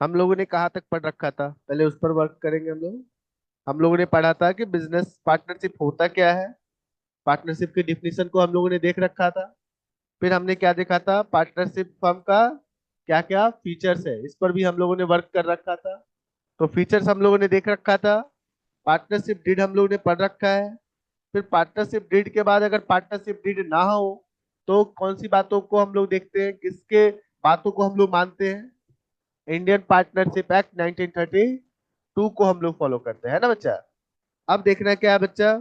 हम लोगों ने कहाँ तक पढ़ रखा था, पहले उस पर वर्क करेंगे हम लोग। हम लोगों ने पढ़ा था कि बिजनेस पार्टनरशिप होता क्या है। पार्टनरशिप की डिफिनीशन को हम लोगों ने देख रखा था। फिर हमने क्या देखा था, पार्टनरशिप फर्म का क्या क्या फीचर्स है, इस पर भी हम लोगों ने वर्क कर रखा था। तो फीचर्स हम लोगों ने देख रखा था। पार्टनरशिप डीड हम लोगों ने पढ़ रखा है। फिर पार्टनरशिप डीड के बाद अगर पार्टनरशिप डीड ना हो तो कौन सी बातों को हम लोग देखते हैं, किसके बातों को हम लोग मानते हैं। इंडियन पार्टनरशिप एक्ट 1932 को हम लोग फॉलो करते हैं, है ना बच्चा। अब देखना क्या है बच्चा,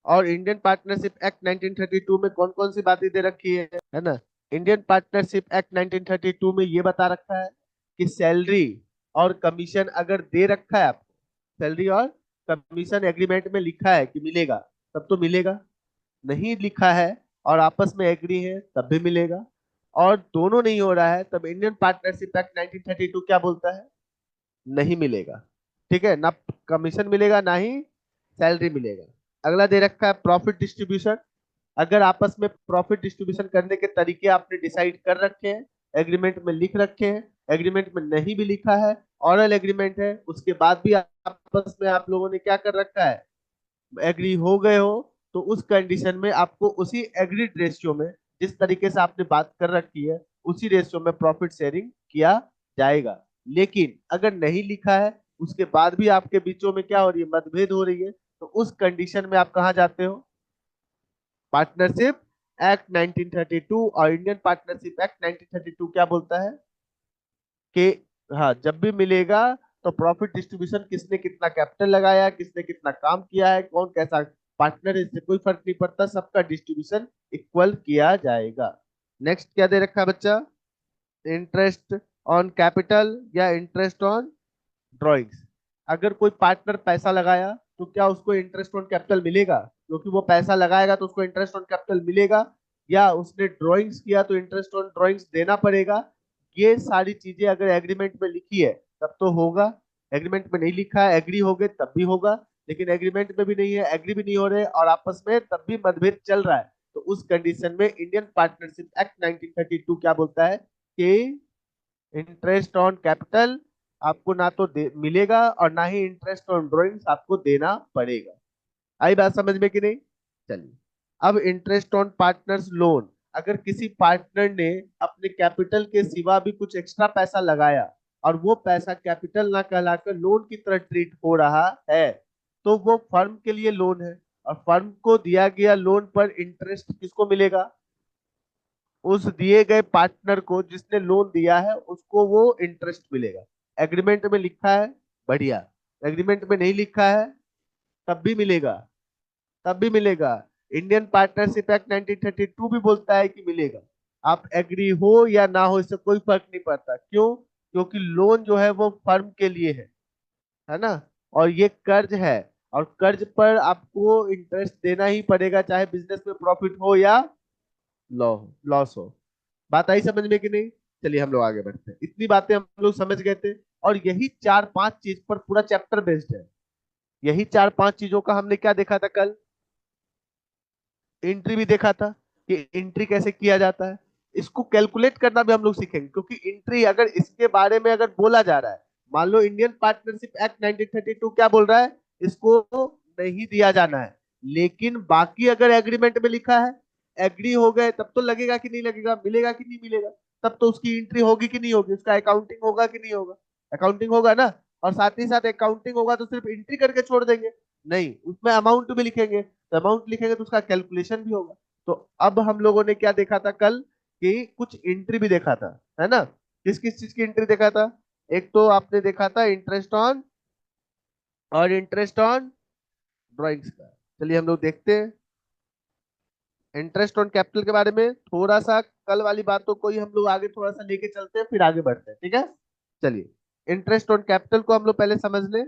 और इंडियन पार्टनरशिप एक्ट 1932 में कौन कौन सी बातें दे रखी है ना। इंडियन पार्टनरशिप एक्ट 1932 में ये बता रखा है कि सैलरी और कमीशन अगर दे रखा है आपको, सैलरी और कमीशन एग्रीमेंट में लिखा है कि मिलेगा, तब तो मिलेगा। नहीं लिखा है और आपस में एग्री है तब भी मिलेगा। और दोनों नहीं हो रहा है तब इंडियन पार्टनरशिप एक्ट 1932 क्या बोलता है, नहीं मिलेगा। ठीक है ना, कमीशन मिलेगा ना ही सैलरी मिलेगा। अगला दे रखा है प्रॉफिट डिस्ट्रीब्यूशन। अगर आपस में प्रॉफिट डिस्ट्रीब्यूशन करने के तरीके आपने डिसाइड कर रखे हैं, एग्रीमेंट में लिख रखे हैं, एग्रीमेंट में नहीं भी लिखा है, ऑरल एग्रीमेंट है, उसके बाद भी आपस में आप लोगों ने क्या कर रखा है, एग्री हो गए हो, तो उस कंडीशन में आपको उसी एग्रीड रेशियो में, जिस तरीके से आपने बात कर रखी है, उसी रेशियो में प्रॉफिट शेयरिंग किया जाएगा। लेकिन अगर नहीं लिखा है, उसके बाद भी आपके बीचों में क्या हो रही है, मतभेद हो रही है, तो उस कंडीशन में आप कहाँ जाते हो, पार्टनरशिप एक्ट 1932। और इंडियन पार्टनरशिप एक्ट 1932 क्या बोलता है कि हाँ, जब भी मिलेगा तो प्रॉफिट डिस्ट्रीब्यूशन, किसने कितना कैपिटल लगाया, किसने कितना काम किया है, कौन कैसा पार्टनर है, इससे कोई फर्क नहीं पड़ता, सबका डिस्ट्रीब्यूशन इक्वल किया जाएगा। नेक्स्ट क्या दे रखा है बच्चा, इंटरेस्ट ऑन कैपिटल या इंटरेस्ट ऑन ड्रॉइंग्स। अगर कोई पार्टनर पैसा लगाया तो क्या उसको इंटरेस्ट ऑन कैपिटल मिलेगा, क्योंकि वो पैसा लगाएगा तो उसको इंटरेस्ट ऑन कैपिटल मिलेगा, या उसने ड्राइंग्स किया तो इंटरेस्ट ऑन ड्राइंग्स देना पड़ेगा। ये सारी चीजें अगर एग्रीमेंट में लिखी है तब तो होगा, एग्रीमेंट में नहीं लिखा है, एग्री हो गए तब भी होगा। लेकिन एग्रीमेंट में भी नहीं है, एग्री भी नहीं हो रहे और आपस में तब भी मतभेद चल रहा है, तो उस कंडीशन में इंडियन पार्टनरशिप एक्ट 1932 क्या बोलता है कि इंटरेस्ट ऑन कैपिटल आपको ना तो मिलेगा और ना ही इंटरेस्ट ऑन ड्राइंग्स आपको देना पड़ेगा। आई बात समझ में कि नहीं। चलिए, अब इंटरेस्ट ऑन पार्टनर्स लोन। अगर किसी पार्टनर ने अपने कैपिटल के सिवा भी कुछ एक्स्ट्रा पैसा लगाया और वो पैसा कैपिटल ना कहलाकर लोन की तरह ट्रीट हो रहा है, तो वो फर्म के लिए लोन है, और फर्म को दिया गया लोन पर इंटरेस्ट किसको मिलेगा, उस दिए गए पार्टनर को जिसने लोन दिया है उसको वो इंटरेस्ट मिलेगा। एग्रीमेंट में लिखा है, बढ़िया। एग्रीमेंट में नहीं लिखा है, तब भी मिलेगा, तब भी मिलेगा। इंडियन पार्टनरशिप एक्ट 1932 भी बोलता है कि मिलेगा। आप एग्री हो या ना हो, इससे कोई फर्क नहीं पड़ता। क्यों, क्योंकि लोन जो है वो फर्म के लिए है ना, और ये कर्ज है, और कर्ज पर आपको इंटरेस्ट देना ही पड़ेगा, चाहे बिजनेस में प्रॉफिट हो या लॉ लॉस हो। बात आई समझ में कि नहीं। चलिए हम लोग आगे बढ़ते हैं, इतनी बातें हम लोग समझ गए थे। और यही चार पांच चीज पर पूरा चैप्टर बेस्ड है। यही चार पांच चीजों का हमने क्या देखा था कल, एंट्री भी देखा था कि एंट्री कैसे किया जाता है। इसको कैलकुलेट करना भी हम लोग सीखेंगे, क्योंकि एंट्री अगर इसके बारे में अगर बोला जा रहा है, मान लो इंडियन पार्टनरशिप एक्ट 1932 क्या बोल रहा है, इसको नहीं दिया जाना है, लेकिन बाकी अगर एग्रीमेंट में लिखा है, एग्री हो गए, तब तो लगेगा कि नहीं लगेगा, मिलेगा कि नहीं मिलेगा, तब तो उसकी एंट्री होगी कि नहीं होगी, उसका अकाउंटिंग होगा कि नहीं होगा, अकाउंटिंग होगा ना। और साथ ही साथ अकाउंटिंग होगा तो सिर्फ एंट्री करके छोड़ देंगे, नहीं, उसमें अमाउंट भी लिखेंगे, तो अमाउंट लिखेंगे तो उसका कैलकुलेशन भी होगा। तो अब हम लोगों ने क्या देखा था कल, कि कुछ एंट्री भी देखा था, है ना। किस किस चीज की एंट्री देखा था, एक तो आपने देखा था इंटरेस्ट ऑन और इंटरेस्ट ऑन ड्राइंग्स का। चलिए हम लोग देखते हैं इंटरेस्ट ऑन कैपिटल के बारे में थोड़ा सा, कल वाली बातों को ही हम लोग आगे थोड़ा सा लेके चलते हैं, फिर आगे बढ़ते हैं, ठीक है। चलिए, इंटरेस्ट ऑन कैपिटल को हम लोग पहले समझ लें।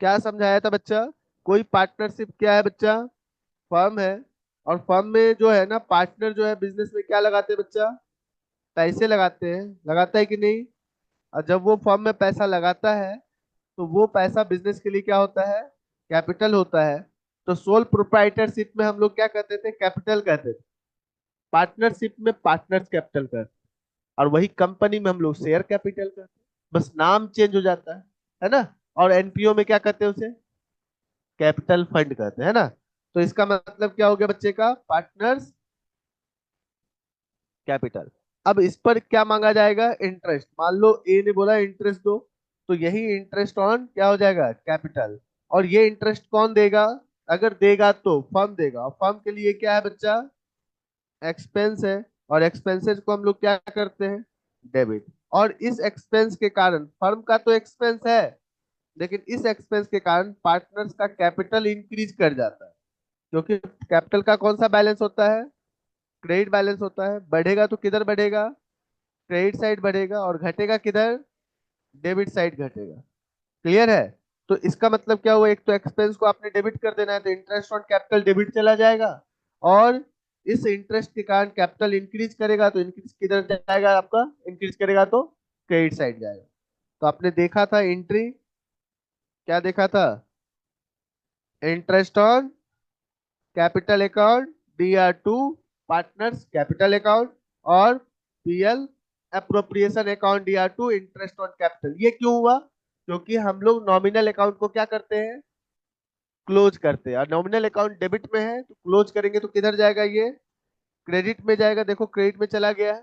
क्या समझाया था बच्चा, कोई पार्टनरशिप क्या है बच्चा, फर्म है, और फर्म में जो है ना, पार्टनर जो है बिजनेस में क्या लगाते हैं बच्चा, पैसे लगाते हैं, लगाता है कि नहीं। और जब वो फर्म में पैसा लगाता है तो वो पैसा बिजनेस के लिए क्या होता है, कैपिटल होता है। तो सोल प्रोप्राइटरशिप में हम लोग क्या कहते थे, कैपिटल कहते थे। पार्टनरशिप में पार्टनर्स कैपिटल करते हैं, और वही कंपनी में हम लोग शेयर कैपिटल करते हैं, बस नाम चेंज हो जाता है ना। और एनपीओ में क्या कहते हैं उसे? कैपिटल फंड कहते हैं ना। तो इसका मतलब क्या हो गया बच्चे का? Partners capital. अब इस पर क्या मांगा जाएगा? इंटरेस्ट। मान लो ए ने बोला इंटरेस्ट दो, तो यही इंटरेस्ट ऑन क्या हो जाएगा? कैपिटल। और ये इंटरेस्ट कौन देगा? अगर देगा तो फर्म देगा, और फर्म के लिए क्या है बच्चा? एक्सपेंस है। और एक्सपेंसेस को हम लोग क्या करते हैं? डेबिट। और इस एक्सपेंस के कारण, फर्म का तो एक्सपेंस है, लेकिन इस एक्सपेंस के कारण पार्टनर्स का कैपिटल इंक्रीज कर जाता है, क्योंकि कैपिटल का कौन सा बैलेंस होता है? क्रेडिट बैलेंस होता है। बढ़ेगा तो किधर बढ़ेगा? क्रेडिट साइड बढ़ेगा। और घटेगा किधर? डेबिट साइड घटेगा। क्लियर है? तो इसका मतलब क्या हुआ? एक तो एक्सपेंस को आपने डेबिट कर देना है, तो इंटरेस्ट ऑन कैपिटल डेबिट चला जाएगा। और इस इंटरेस्ट के कारण कैपिटल इंक्रीज करेगा, तो इंक्रीज किधर जाएगा आपका? इंक्रीज करेगा तो क्रेडिट साइड जाएगा। तो आपने देखा था एंट्री, क्या देखा था? Interest on capital account, DR2 partners capital account, और PL appropriation account, DR2 interest on capital. ये क्यों हुआ? क्योंकि हम लोग नॉमिनल अकाउंट को क्या करते हैं? क्लोज करते हैं। और नॉमिनल अकाउंट डेबिट में है, तो क्लोज करेंगे तो किधर जाएगा? ये क्रेडिट में जाएगा। देखो क्रेडिट में चला गया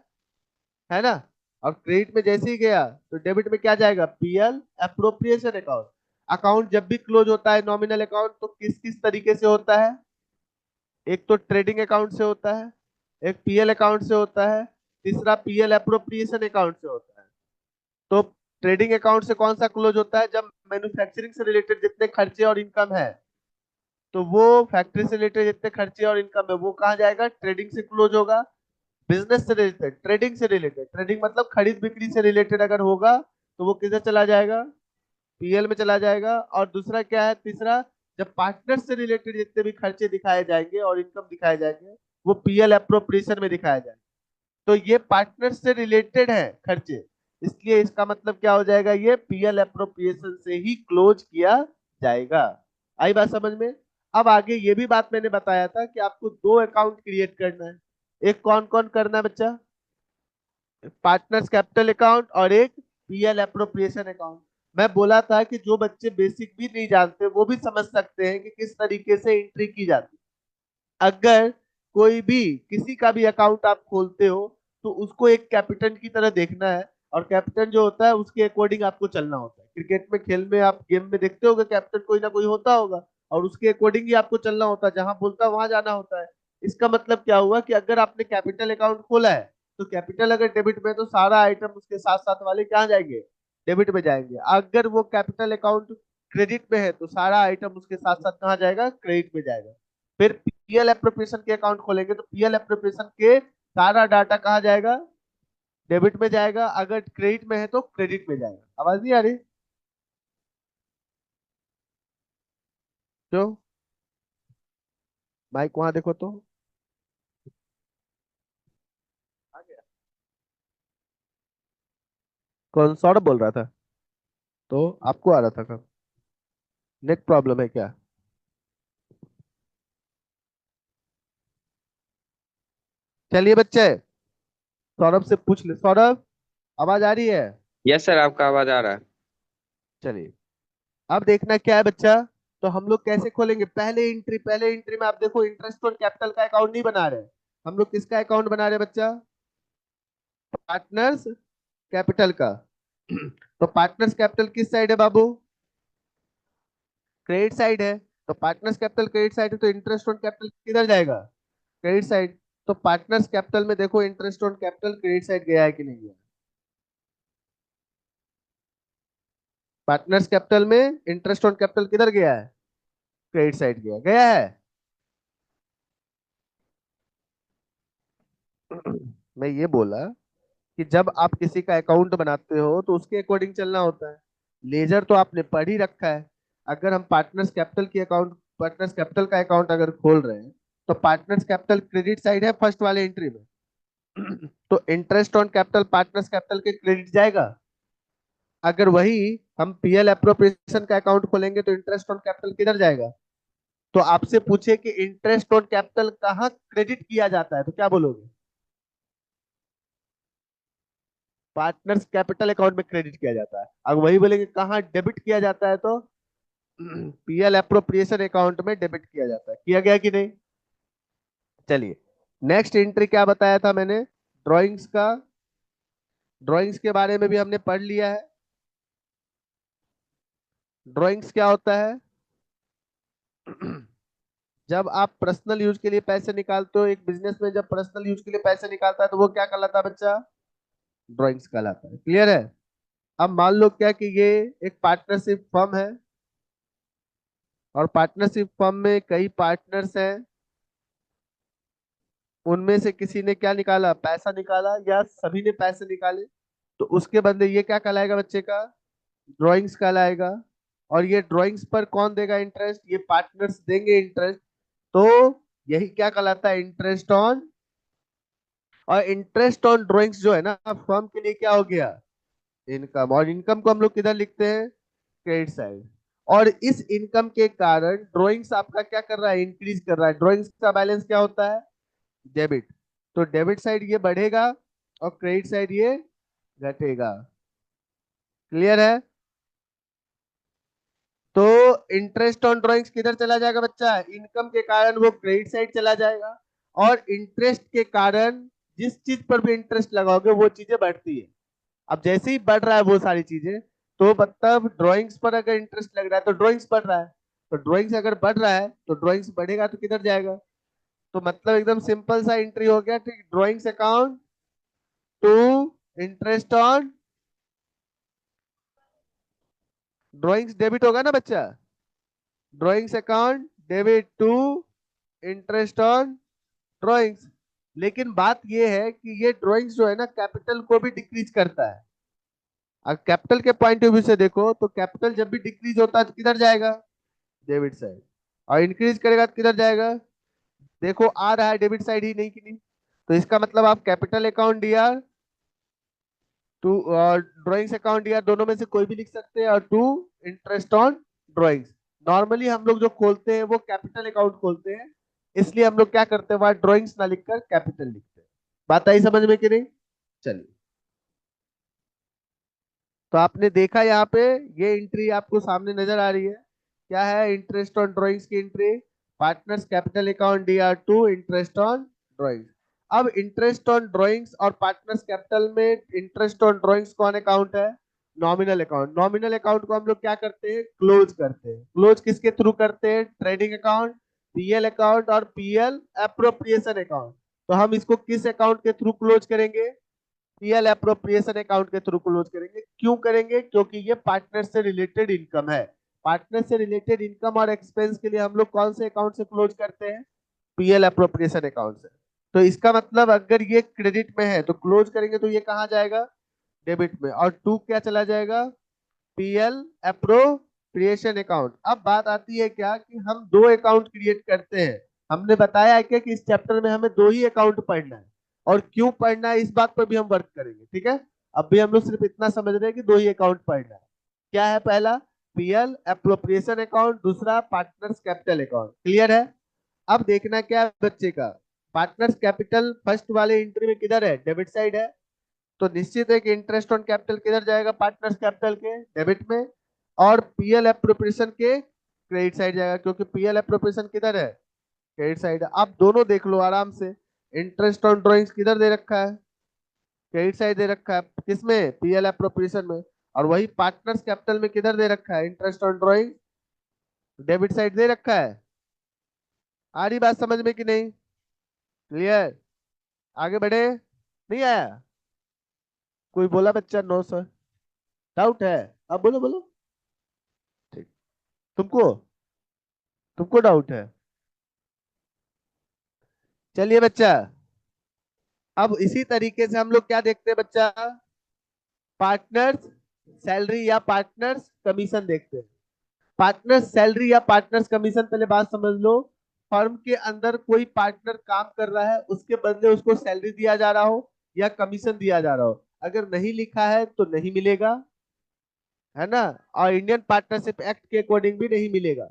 है ना। और क्रेडिट में जैसे ही गया तो डेबिट में क्या जाएगा? PL appropriation account. अकाउंट जब भी क्लोज होता है नॉमिनल अकाउंट, तो किस किस तरीके से होता है? एक तो ट्रेडिंग अकाउंट से होता है, एक PL अकाउंट से होता है, तीसरा PL अप्रोप्रिएशन अकाउंट से होता है। तो ट्रेडिंग अकाउंट से कौन सा क्लोज होता है? जब मैन्युफैक्चरिंग से रिलेटेड जितने खर्चे और इनकम है, तो वो फैक्ट्री से रिलेटेड जितने खर्चे और इनकम है वो कहाँ जाएगा? ट्रेडिंग से क्लोज होगा। बिजनेस से रिलेटेड, ट्रेडिंग से रिलेटेड, ट्रेडिंग मतलब खरीद बिक्री से रिलेटेड अगर होगा, तो वो किधर चला जाएगा? PL में चला जाएगा। और दूसरा क्या है? तीसरा, जब पार्टनर से रिलेटेड जितने भी खर्चे दिखाए जाएंगे और इनकम दिखाए जाएंगे, वो PL अप्रोप्रिएशन में दिखाया जाएगा। तो ये पार्टनर से रिलेटेड है खर्चे, इसलिए इसका मतलब क्या हो जाएगा? ये PL अप्रोप्रिएशन से ही क्लोज किया जाएगा। आई बात समझ में? अब आगे ये भी बात मैंने बताया था कि आपको दो अकाउंट क्रिएट करना है। एक कौन कौन करना है बच्चा? पार्टनर्स कैपिटल अकाउंट, और एक PL अप्रोप्रिएशन अकाउंट। मैं बोला था कि जो बच्चे बेसिक भी नहीं जानते वो भी समझ सकते हैं कि किस तरीके से एंट्री की जाती है। अगर कोई भी किसी का भी अकाउंट आप खोलते हो, तो उसको एक कैप्टन की तरह देखना है, और कैप्टन जो होता है उसके अकॉर्डिंग आपको चलना होता है। क्रिकेट में, खेल में, आप गेम में देखते होगे कैप्टन कोई ना कोई होता होगा, और उसके अकॉर्डिंग ही आपको चलना होता है, जहां बोलता है वहां जाना होता है। इसका मतलब क्या हुआ कि अगर आपने कैपिटल अकाउंट खोला है, तो कैपिटल अगर डेबिट में है, तो सारा आइटम उसके साथ साथ वाले कहाँ जाएंगे? डेबिट में जाएंगे। अगर वो कैपिटल अकाउंट क्रेडिट में है, तो सारा आइटम उसके साथ साथ कहाँ जाएगा? क्रेडिट में जाएगा। फिर PL एप्रोप्रिएशन के अकाउंट खोलेंगे, तो PL एप्रोप्रिएशन के सारा डाटा कहाँ जाएगा? डेबिट में जाएगा। अगर क्रेडिट में है तो क्रेडिट में जाएगा। आवाज नहीं आ रही? क्यों? माइक वहां देखो तो। आ गया? कौन सौरभ बोल रहा था? तो आपको आ रहा था कब? नेट प्रॉब्लम है क्या? चलिए बच्चे, सौरभ से पूछ ले। सौरभ, आवाज आ रही है? यस सर, आपका आवाज आ रहा है। चलिए, अब देखना क्या है बच्चा। तो हम लोग कैसे खोलेंगे? पहले एंट्री में आप देखो, इंटरेस्ट और कैपिटल का अकाउंट नहीं बना रहे। हम लोग किसका अकाउंट बना रहे हैं बच्चा? पार्टनर्स कैपिटल का। तो पार्टनर्स कैपिटल किस साइड है बाबू? क्रेडिट साइड है। तो पार्टनर्स कैपिटल क्रेडिट साइड है, तो इंटरेस्ट ऑन कैपिटल किधर जाएगा? Credit side. तो पार्टनर्स कैपिटल में देखो, interest on capital credit side गया है कि नहीं गया? पार्टनर्स कैपिटल में इंटरेस्ट ऑन कैपिटल किधर गया है? क्रेडिट साइड गया, गया है। मैं ये बोला कि जब आप किसी का अकाउंट बनाते हो, तो उसके अकॉर्डिंग चलना होता है। लेजर तो आपने पढ़ ही रखा है। अगर हम पार्टनर्स कैपिटल का अकाउंट अगर खोल रहे हैं, तो पार्टनर्स कैपिटल क्रेडिट साइड है फर्स्ट वाले एंट्री में। तो interest on capital partners capital के क्रेडिट जाएगा। अगर वही हम PL अप्रोप्रिएशन का अकाउंट खोलेंगे, तो इंटरेस्ट ऑन कैपिटल किधर जाएगा? तो आपसे पूछे कि इंटरेस्ट ऑन कैपिटल कहाँ क्रेडिट किया जाता है, तो क्या बोलोगे? पार्टनर्स कैपिटल अकाउंट में क्रेडिट किया जाता है। अब वही बोलेंगे कहाँ डेबिट किया जाता है, तो पीएल एप्रोप्रिएशन अकाउंट में डेबिट किया जाता है। किया गया कि नहीं? चलिए, नेक्स्ट एंट्री क्या बताया था मैंने, ड्राइंग्स का। ड्राइंग्स के बारे में भी हमने पढ़ लिया है। ड्राइंग्स क्या होता है? जब आप पर्सनल यूज के लिए पैसे निकालते हो, एक बिजनेस में जब पर्सनल यूज के लिए पैसे निकालता है तो वो क्या कहलाता है बच्चा? ड्राइंग्स कहलाता है। क्लियर है? अब मान लो क्या कि ये एक पार्टनरशिप फर्म है, और पार्टनरशिप फर्म में कई पार्टनर्स हैं। उनमें से किसी ने क्या निकाला, पैसा निकाला, या सभी ने पैसे निकाले, तो उसके बदले ये क्या कहलाएगा बच्चे का? ड्राइंग्स कहलाएगा। और ये ड्राइंग्स पर कौन देगा इंटरेस्ट? ये पार्टनर्स देंगे इंटरेस्ट। तो यही क्या कहलाता है? Interest on. और इंटरेस्ट ऑन ड्राइंग्स जो है ना, फर्म के लिए क्या हो गया? इनकम। और इनकम को हम लोग किधर लिखते हैं? Credit side. और इस इनकम के कारण ड्राइंग्स आपका क्या कर रहा है? इंक्रीज कर रहा है। ड्राइंग्स का बैलेंस क्या होता है? डेबिट। तो डेबिट साइड ये बढ़ेगा, और क्रेडिट साइड ये घटेगा। क्लियर है? तो इंटरेस्ट ऑन ड्राइंग्स किधर चला जाएगा बच्चा? इनकम के कारण वो क्रेडिट साइड चला जाएगा। और इंटरेस्ट के कारण जिस चीज पर भी इंटरेस्ट लगाओगे वो चीजें बढ़ती है। अब जैसे ही बढ़ रहा है वो सारी चीजें, तो मतलब ड्राइंग्स पर अगर इंटरेस्ट लग रहा है तो ड्राइंग्स बढ़ रहा है। तो ड्राइंग्स अगर बढ़ रहा है तो ड्राइंग्स बढ़ेगा, तो किधर जाएगा? तो मतलब एकदम सिंपल सा एंट्री हो गया, ठीक। Drawings account to interest on drawings debit होगा ना बच्चा? Drawings account debit to interest on drawings. लेकिन बात यह है कि ये ड्राइंग्स जो है ना, कैपिटल को भी डिक्रीज करता है। अगर कैपिटल के पॉइंट ऑफ व्यू से देखो तो कैपिटल जब भी डिक्रीज होता है तो किधर जाएगा? Debit side. और इंक्रीज करेगा तो किधर जाएगा? देखो आ रहा है डेबिट साइड ही, नहीं कि नहीं? तो इसका मतलब आप capital account DR to drawings account DR दोनों में से कोई भी लिख सकते हैं, और to interest on drawings. Normally हम लोग जो खोलते हैं वो कैपिटल अकाउंट खोलते हैं, इसलिए हम लोग क्या करते हैं, वहां ड्राइंग्स ना लिखकर कैपिटल लिखते हैं। बात आई समझ में कि नहीं? चलिए, तो आपने देखा यहाँ पे, ये एंट्री आपको सामने नजर आ रही है। क्या है? इंटरेस्ट ऑन ड्राइंग्स की entry, partners capital account DR to interest on drawings. अब इंटरेस्ट ऑन ड्राइंग्स और पार्टनर्स कैपिटल में इंटरेस्ट ऑन ड्राइंग्स कौन अकाउंट है? Nominal account. नॉमिनल अकाउंट को हम लोग क्या करते हैं? क्लोज करते हैं। क्लोज किसके थ्रू करते हैं? ट्रेडिंग अकाउंट, पीएल अकाउंट और पीएल एप्रोप्रिएशन अकाउंट। तो हम इसको किस अकाउंट के थ्रू क्लोज करेंगे? पीएल एप्रोप्रिएशन अकाउंट के थ्रू क्लोज करेंगे। क्यों करेंगे? क्योंकि ये पार्टनर से रिलेटेड इनकम है। पार्टनर से रिलेटेड इनकम और एक्सपेंस के लिए हम लोग कौन से अकाउंट से क्लोज करते हैं? पीएल एप्रोप्रिएशन अकाउंट से। तो इसका मतलब अगर ये क्रेडिट में है तो क्लोज करेंगे तो ये कहाँ जाएगा? डेबिट में। और टू क्या चला जाएगा? PL appropriation account. अब बात आती है क्या कि हम दो अकाउंट क्रिएट करते हैं। हमने बताया है क्या कि इस चैप्टर में हमें दो ही अकाउंट पढ़ना है, और क्यों पढ़ना है इस बात पर भी हम वर्क करेंगे, ठीक है? अब भी हम लोग सिर्फ इतना समझ रहे हैं कि दो ही अकाउंट पढ़ना है। क्या है? पहला पीएल एप्रोप्रिएशन अकाउंट, दूसरा पार्टनर्स कैपिटल अकाउंट। क्लियर है? अब देखना क्या है बच्चे का, पार्टनर्स कैपिटल फर्स्ट वाले एंट्री में किधर है? डेबिट साइड है। तो निश्चित है कि इंटरेस्ट ऑन कैपिटल किधर जाएगा? पार्टनर्स कैपिटल के डेबिट में। और पीएल एप्रोप्रिएशन के क्रेडिट साइड जाएगा, क्योंकि पीएल एप्रोप्रिएशन किधर है? Credit side. आप दोनों देख लो आराम से। इंटरेस्ट ऑन ड्राइंग्स किधर दे रखा है? क्रेडिट साइड दे रखा है। किसमें? पीएल एप्रोप्रिएशन में। और वही पार्टनर्स कैपिटल में किधर दे रखा है? Interest on drawing debit side दे रखा है। आ रही बात समझ में कि नहीं? क्लियर? आगे बढ़े? नहीं आया? कोई बोला बच्चा नो सर, डाउट है? अब बोलो बोलो। ठीक। तुमको तुमको डाउट है? चलिए बच्चा, अब इसी तरीके से हम लोग क्या देखते हैं बच्चा? पार्टनर्स सैलरी या पार्टनर्स कमीशन देखते हैं। पार्टनर्स सैलरी या पार्टनर्स कमीशन, पहले बात समझ लो। फर्म के अंदर कोई पार्टनर काम कर रहा है, उसके बदले उसको सैलरी दिया जा रहा हो या कमीशन दिया जा रहा हो, अगर नहीं लिखा है तो नहीं मिलेगा, है ना? और इंडियन पार्टनरशिप एक्ट के अकॉर्डिंग भी नहीं मिलेगा।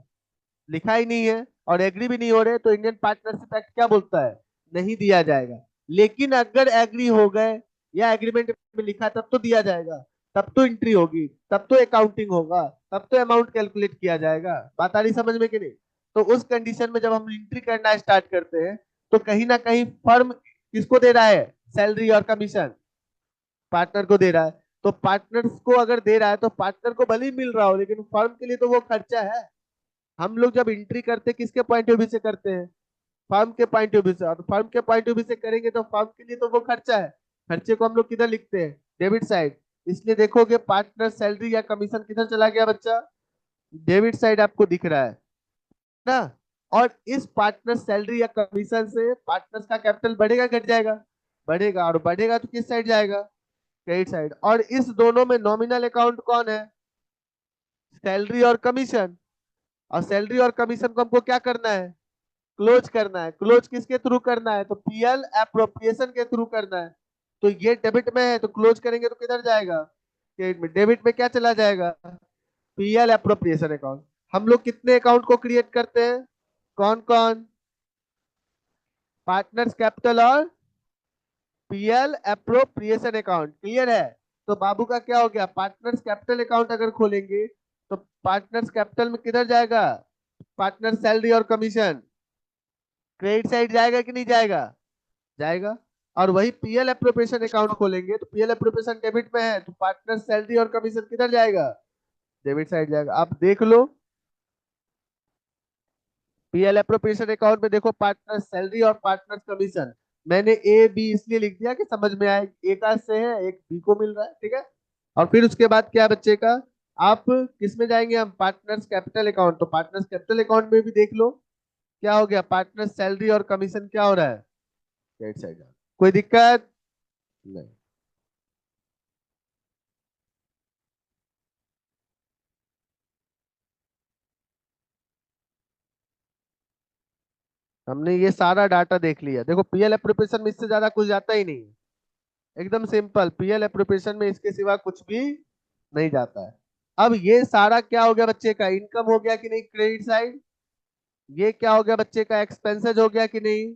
लिखा ही नहीं है और एग्री भी नहीं हो रहे, तो इंडियन पार्टनरशिप एक्ट क्या बोलता है? नहीं दिया जाएगा। लेकिन अगर एग्री हो गए या एग्रीमेंट में लिखा है तब तो दिया जाएगा, तब तो एंट्री होगी, तब तो अकाउंटिंग होगा, तब तो अमाउंट कैलकुलेट किया जाएगा। बात आ रही समझ में कि नहीं? तो उस कंडीशन में जब हम एंट्री करना स्टार्ट करते हैं तो कहीं ना कहीं फर्म किसको दे रहा है? सैलरी और कमीशन पार्टनर को दे रहा है। तो पार्टनर्स को अगर दे रहा है तो पार्टनर को भले ही मिल रहा हो, लेकिन फर्म के लिए तो वो खर्चा है। हम लोग जब एंट्री करते किसके पॉइंट ऑफ व्यू से करते हैं? फर्म के पॉइंट ऑफ व्यू से। और फर्म के पॉइंट ऑफ व्यू से करेंगे तो फर्म के लिए तो वो खर्चा है। खर्चे को हम लोग किधर लिखते हैं? Debit side. इसलिए देखोगे पार्टनर सैलरी या कमीशन किधर चला गया बच्चा? डेबिट साइड आपको दिख रहा है ना। और इस पार्टनर सैलरी या कमीशन से पार्टनर्स का कैपिटल बढ़ेगा घट जाएगा? बढ़ेगा। और बढ़ेगा तो किस साइड जाएगा? Credit side. और इस दोनों में नॉमिनल अकाउंट कौन है? सैलरी और कमीशन। और सैलरी और कमीशन को हमको क्या करना है? क्लोज करना है। क्लोज किसके थ्रू करना है? तो पीएल एप्रोप्रिएशन के थ्रू करना है। तो ये डेबिट में है तो क्लोज करेंगे तो किधर जाएगा? क्रेडिट में। डेबिट में क्या चला जाएगा? PL appropriation account. हम लोग कितने अकाउंट को क्रिएट करते हैं? कौन कौन? पार्टनर्स कैपिटल और पीएल एप्रोप्रिएशन अकाउंट। क्लियर है? तो बाबू का क्या हो गया? पार्टनर्स कैपिटल अकाउंट अगर खोलेंगे तो पार्टनर्स कैपिटल में किधर जाएगा? पार्टनर सैलरी और कमीशन क्रेडिट साइड जाएगा कि नहीं जाएगा? जाएगा। और वही पीएल एप्रोप्रिएशन अकाउंट खोलेंगे तो पीएल एप्रोप्रिएशन डेबिट में है तो पार्टनर सैलरी और कमीशन किधर जाएगा? डेबिट साइड जाएगा। आप देख लो पीएल एप्रोप्रिएशन अकाउंट में, देखो पार्टनर सैलरी और पार्टनर कमीशन। मैंने ए बी इसलिए लिख दिया कि समझ में आए। ए का से है, एक बी को मिल रहा है, ठीक है। और फिर उसके बाद क्या है बच्चे का? आप किस में जाएंगे? हम पार्टनर्स कैपिटल अकाउंट। तो पार्टनर्स कैपिटल अकाउंट में भी देख लो क्या हो गया? पार्टनर सैलरी और कमीशन क्या हो रहा है? Right side. कोई दिक्कत नहीं। हमने ये सारा डाटा देख लिया। देखो पीएल एप्रोप्रिएशन में इससे ज्यादा कुछ जाता ही नहीं है। एकदम सिंपल, पीएल एप्रोप्रिएशन में इसके सिवा कुछ भी नहीं जाता है। अब ये सारा क्या हो गया बच्चे का? इनकम हो गया कि नहीं क्रेडिट साइड? ये क्या हो गया बच्चे का? एक्सपेंसेस हो गया कि नहीं?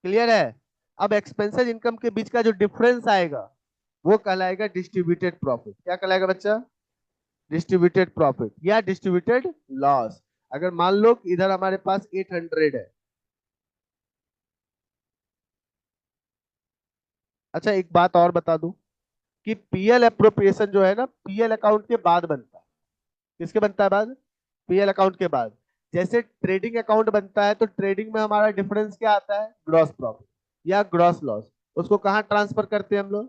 क्लियर है? अब एक्सपेंसेस इनकम के बीच का जो डिफरेंस आएगा वो कहलाएगा डिस्ट्रीब्यूटेड प्रॉफिट। क्या कहलाएगा बच्चा? डिस्ट्रीब्यूटेड प्रॉफिट या डिस्ट्रीब्यूटेड लॉस। अगर मान लो कि इधर हमारे पास 800 है। अच्छा एक बात और बता दूं कि पीएल एप्रोप्रिएशन जो है ना, पीएल अकाउंट के बाद बनता है। किसके बनता है बाद? पीएल अकाउंट के बाद। जैसे ट्रेडिंग अकाउंट बनता है तो ट्रेडिंग में हमारा डिफरेंस क्या आता है? ग्रॉस प्रॉफिट या ग्रॉस लॉस। उसको कहाँ ट्रांसफर करते हैं हम लोग?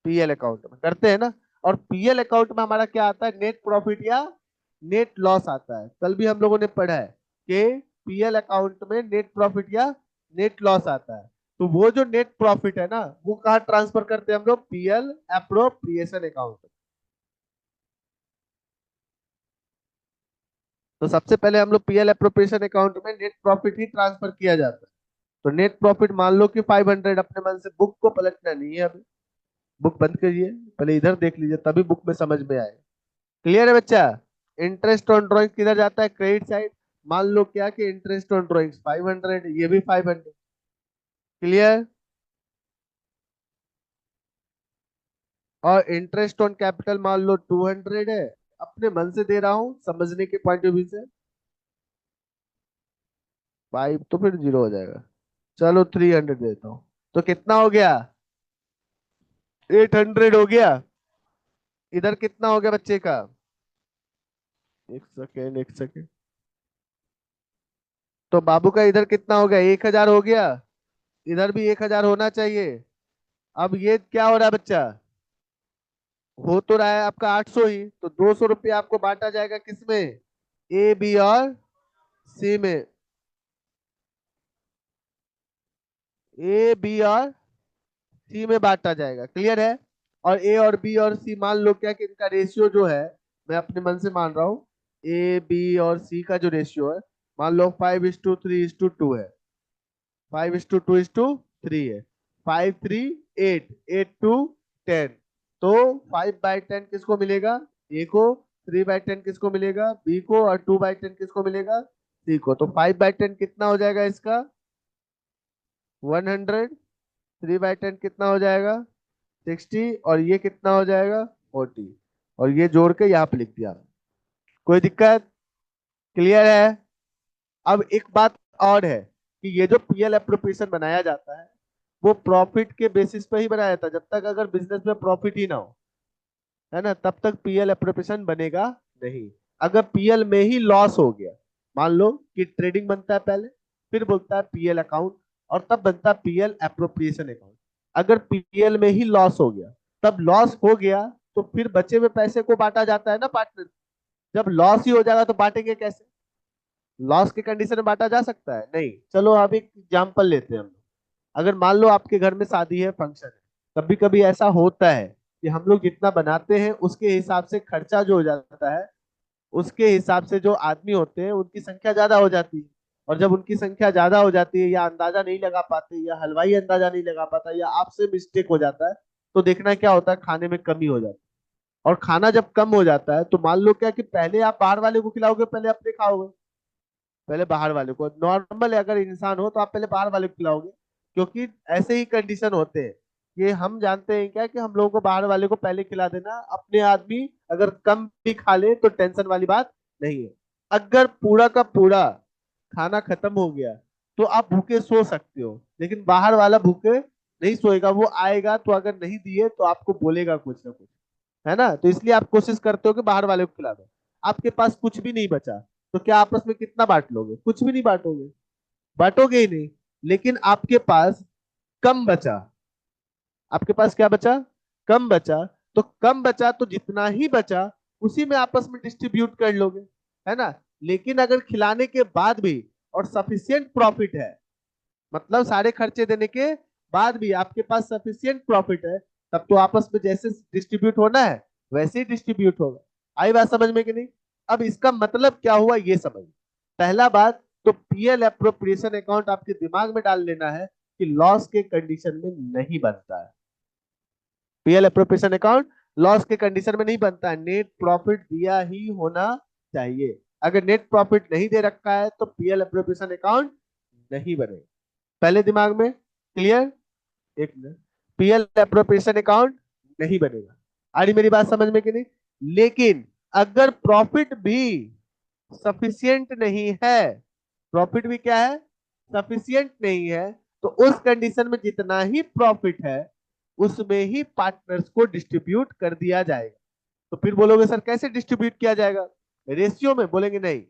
पीएल अकाउंट में करते हैं ना। और पीएल अकाउंट में हमारा क्या आता है? नेट प्रॉफिट या नेट लॉस आता है। कल भी हम लोगों ने पढ़ा है कि पीएल अकाउंट में नेट प्रॉफिट या नेट लॉस आता है। तो वो जो नेट प्रॉफिट है ना वो कहाँ ट्रांसफर करते हैं हम लोग? PL appropriation account. तो सबसे पहले हम लोग पीएल एप्रोप्रिएशन अकाउंट में नेट प्रॉफिट ही ट्रांसफर किया जाता है। तो नेट प्रॉफिट मान लो कि 500, अपने मन से बुक को पलटना नहीं है अभी। बुक बंद करिए, पहले इधर देख लीजिए तभी बुक में समझ में आएगा। क्लियर है बच्चा? इंटरेस्ट ऑन ड्रॉइंग किधर जाता है? Credit side. मान लो क्या कि इंटरेस्ट ऑन ड्रॉइंग 500, ये भी 500। क्लियर? और इंटरेस्ट ऑन कैपिटल मान लो 200 है। अपने मन से दे रहा हूं समझने के पॉइंट ऑफ व्यू से। 5 तो फिर 0 हो जाएगा। चलो 300 देता हूँ। तो कितना हो गया? 800 हो गया। इधर कितना हो गया बच्चे का? एक सेकेंड एक सेकेंड। तो बाबू का इधर कितना हो गया? 1000 हो गया। इधर भी 1000 होना चाहिए। अब ये क्या हो रहा है बच्चा? हो तो रहा है आपका 800 ही। तो 200 रुपया आपको बांटा जाएगा किसमें? ए बी और सी में। ए बी और सी में बांटा जाएगा। क्लियर है? और ए और बी और सी मान लो क्या कि इनका रेशियो जो है, मैं अपने मन से मान रहा हूँ, ए बी और सी का जो रेशियो है मान लो 5:3:2 है। 5:2:3 है। 5:3:8, 8:10। तो 5/10 किसको मिलेगा? ए को। 3/10 किसको मिलेगा? बी को। और 2/10 किसको मिलेगा? सी को। तो 5/10 कितना हो जाएगा इसका? 100। 3/10 कितना हो जाएगा? 60, और ये कितना हो जाएगा? 40, और ये जोड़ के यहाँ पे लिख दिया। कोई दिक्कत? क्लियर है? अब एक बात और है कि ये जो पीएल एप्रोप्रिएशन बनाया जाता है वो प्रॉफिट के बेसिस पे ही बनाया जाता है। जब तक अगर बिजनेस में प्रॉफिट ही ना हो, है ना, तब तक पीएल एप्रोप्रिएशन बनेगा नहीं। अगर पीएल में ही लॉस हो गया, मान लो कि ट्रेडिंग बनता है पहले, फिर बोलता है पीएल अकाउंट, और तब बनता है पीएल एप्रोप्रिएशन अकाउंट। अगर पीएल में ही लॉस हो गया, तब लॉस हो गया तो फिर बचे हुए पैसे को बांटा जाता है ना पार्टनर। जब लॉस ही हो जाएगा तो बांटेंगे कैसे? लॉस के कंडीशन में बांटा जा सकता है? नहीं। चलो अब एक एग्जांपल लेते हैं हम। अगर मान लो आपके घर में शादी है, फंक्शन है, कभी कभी ऐसा होता है कि हम लोग जितना बनाते हैं उसके हिसाब से खर्चा जो हो जाता है, उसके हिसाब से जो आदमी होते हैं उनकी संख्या ज्यादा हो जाती है। और जब उनकी संख्या ज्यादा हो जाती है, या अंदाजा नहीं लगा पाते, या हलवाई अंदाजा नहीं लगा पाता, या आपसे मिस्टेक हो जाता है, तो देखना क्या होता है, खाने में कमी हो जाती है। और खाना जब कम हो जाता है तो मान लो क्या कि पहले आप बाहर वाले को खिलाओगे, पहले अपने खाओगे? पहले बाहर वाले को। नॉर्मल अगर इंसान हो तो आप पहले बाहर वाले को खिलाओगे, क्योंकि ऐसे ही कंडीशन होते हैं। ये हम जानते हैं क्या कि हम लोगों को बाहर वाले को पहले खिला देना, अपने आदमी अगर कम भी खा ले तो टेंशन वाली बात नहीं है। अगर पूरा का पूरा खाना खत्म हो गया तो आप भूखे सो सकते हो, लेकिन बाहर वाला भूखे नहीं सोएगा। वो आएगा तो अगर नहीं दिए तो आपको बोलेगा कुछ ना कुछ, है ना। तो इसलिए आप कोशिश करते हो कि बाहर वाले को खिला दो। आपके पास कुछ भी नहीं बचा तो क्या आपस में कितना बांट लोगे? कुछ भी नहीं बांटोगे, बांटोगे ही नहीं। लेकिन आपके पास कम बचा, आपके पास क्या बचा? कम बचा। तो कम बचा तो जितना ही बचा उसी में आपस में डिस्ट्रीब्यूट कर लोगे, है ना। लेकिन अगर खिलाने के बाद भी और सफिशियंट प्रॉफिट है, मतलब सारे खर्चे देने के बाद भी आपके पास सफिशियंट प्रॉफिट है, तब तो आपस में जैसे डिस्ट्रीब्यूट होना है वैसे ही डिस्ट्रीब्यूट होगा। आई बात समझ में कि नहीं? अब इसका मतलब क्या हुआ ये समझ। पहला बात तो पीएल एप्रोप्रिएशन अकाउंट आपके दिमाग में डाल लेना है कि लॉस के कंडीशन में नहीं बनता है। पीएल एप्रोप्रिएशन अकाउंट लॉस के कंडीशन में नहीं बनता है, नेट प्रॉफिट दिया ही होना चाहिए। अगर नेट प्रॉफिट नहीं दे रखा है तो पीएल एप्रोप्रिएशन अकाउंट नहीं बनेगा। पहले दिमाग में क्लियर? एक मिनट, पीएल एप्रोप्रिएशन अकाउंट नहीं बनेगा। आ रही मेरी बात समझ में कि नहीं? लेकिन अगर प्रॉफिट भी सफिशियंट नहीं है, प्रॉफिट भी क्या है? सफिशियंट नहीं है, तो उस कंडीशन में जितना ही प्रॉफिट है उसमें ही पार्टनर्स को डिस्ट्रीब्यूट कर दिया जाएगा। तो फिर बोलोगे सर कैसे डिस्ट्रीब्यूट किया जाएगा? रेशियो में? बोलेंगे नहीं,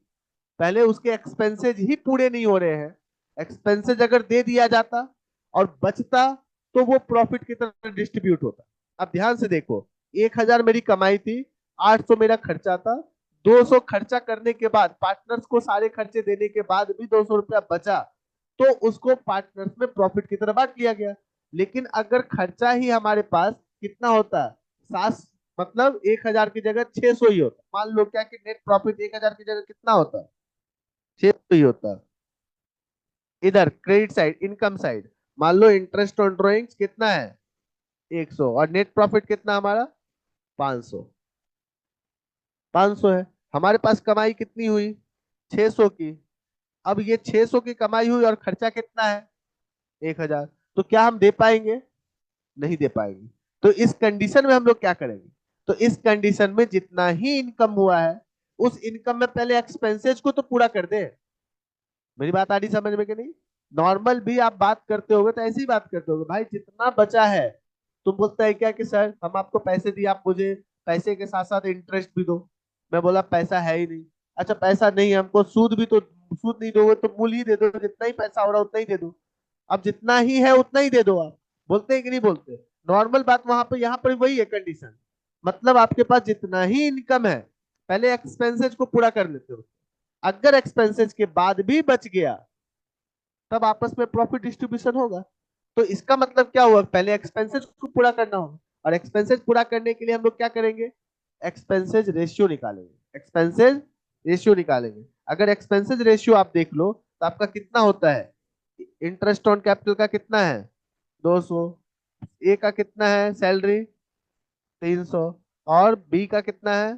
पहले उसके एक्सपेंसेज ही पूरे नहीं हो रहे हैं। एक्सपेंसेज अगर दे दिया जाता और बचता तो वो प्रॉफिट की तरह डिस्ट्रीब्यूट होता। अब ध्यान से देखो, 1,000 मेरी कमाई थी, 800 मेरा खर्चा था, 200 खर्चा करने के बाद, पार्टनर्स को सारे खर्चे देने के बाद भी 200 रुपया बचा, तो उसको पार्टनर्स में प्रॉफिट की तरह बांट लिया गया। लेकिन अगर खर्चा ही हमारे पास कितना होता, 7, मतलब 1,000 की जगह 600 ही होता, मान लो क्या कि नेट प्रॉफिट 1,000 की जगह कितना होता? 600 ही होता। इधर क्रेडिट साइड, इनकम साइड, मान लो इंटरेस्ट ऑन ड्रॉइंग्स कितना है? 100, और नेट प्रॉफिट कितना हमारा? 500। 500 है। हमारे पास कमाई कितनी हुई? 600 की। अब ये 600 की कमाई हुई और खर्चा कितना है? 1,000। तो क्या हम दे पाएंगे? नहीं दे पाएंगे। तो इस कंडीशन में हम लोग क्या करेंगे? तो इस कंडीशन में जितना ही इनकम हुआ है उस इनकम में पहले एक्सपेंसेस को तो पूरा कर दे। मेरी बात आ रही समझ में कि नहीं? नॉर्मल भी आप बात करते होगे तो ऐसी ही बात करते होगे, भाई जितना बचा है, तुम बोलता है क्या कि सर हम आपको पैसे दिए, आप मुझे पैसे के साथ साथ इंटरेस्ट भी दो। मैं बोला पैसा है ही नहीं। अच्छा पैसा नहीं है, हमको सूद भी तो, सूद नहीं दोगे तो मूल ही दे दो, जितना ही पैसा हो रहा है उतना ही दे दो। अब जितना ही है उतना ही दे दो आप। बोलते हैं कि नहीं बोलते? नॉर्मल बात वहां पे, यहाँ पर वही है कंडीशन। मतलब आपके पास जितना ही इनकम है पहले एक्सपेंसेस को पूरा कर लेते हो। अगर एक्सपेंसेस के बाद भी बच गया तब आपस में प्रॉफिट डिस्ट्रीब्यूशन होगा। तो इसका मतलब क्या हुआ? पहले एक्सपेंसेस को पूरा करना होगा, और एक्सपेंसेस पूरा करने के लिए हम लोग क्या करेंगे? एक्सपेंसेस रेशियो निकालेंगे। एक्सपेंसेस रेशियो निकालेंगे। अगर एक्सपेंसेस रेशियो आप देख लो तो आपका कितना होता है? इंटरेस्ट ऑन कैपिटल का कितना है? 200। ए का कितना है सैलरी? 300। और बी का कितना है?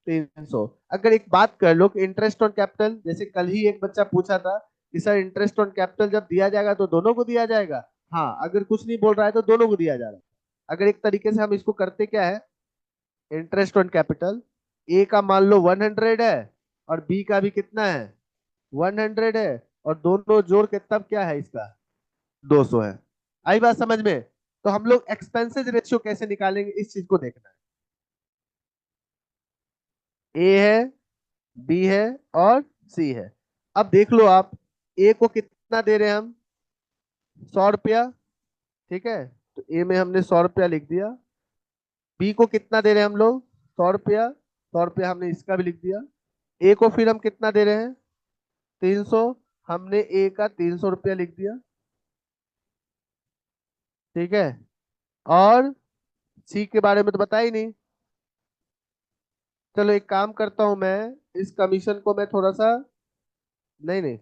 300। अगर एक बात कर लो कि इंटरेस्ट ऑन कैपिटल, जैसे कल ही एक बच्चा पूछा था कि सर इंटरेस्ट ऑन कैपिटल जब दिया जाएगा तो दोनों को दिया जाएगा? हाँ, अगर कुछ नहीं बोल रहा है तो दोनों को दिया जा रहा है। अगर एक तरीके से हम इसको करते क्या है, इंटरेस्ट ऑन कैपिटल, ए का मान लो 100 है और बी का भी कितना है, 100 है, और दोनों जोड़ के तब क्या है इसका, 200 है। आई बात समझ में? तो हम लोग एक्सपेंसेस रेशियो कैसे निकालेंगे, इस चीज को देखना है। ए है, बी है और सी है। अब देख लो आप, ए को कितना दे रहे हैं हम, 100 रुपया, ठीक है, तो ए में हमने 100 रुपया लिख दिया। बी को कितना दे रहे हैं हम लोग, 100 रुपया, 100 रुपया हमने इसका भी लिख दिया। ए को फिर हम कितना दे रहे हैं, 300, हमने ए का 300 रुपया लिख दिया, ठीक है। और सी के बारे में तो पता ही नहीं। चलो एक काम करता हूं मैं, इस कमीशन को मैं थोड़ा सा, नहीं नहीं,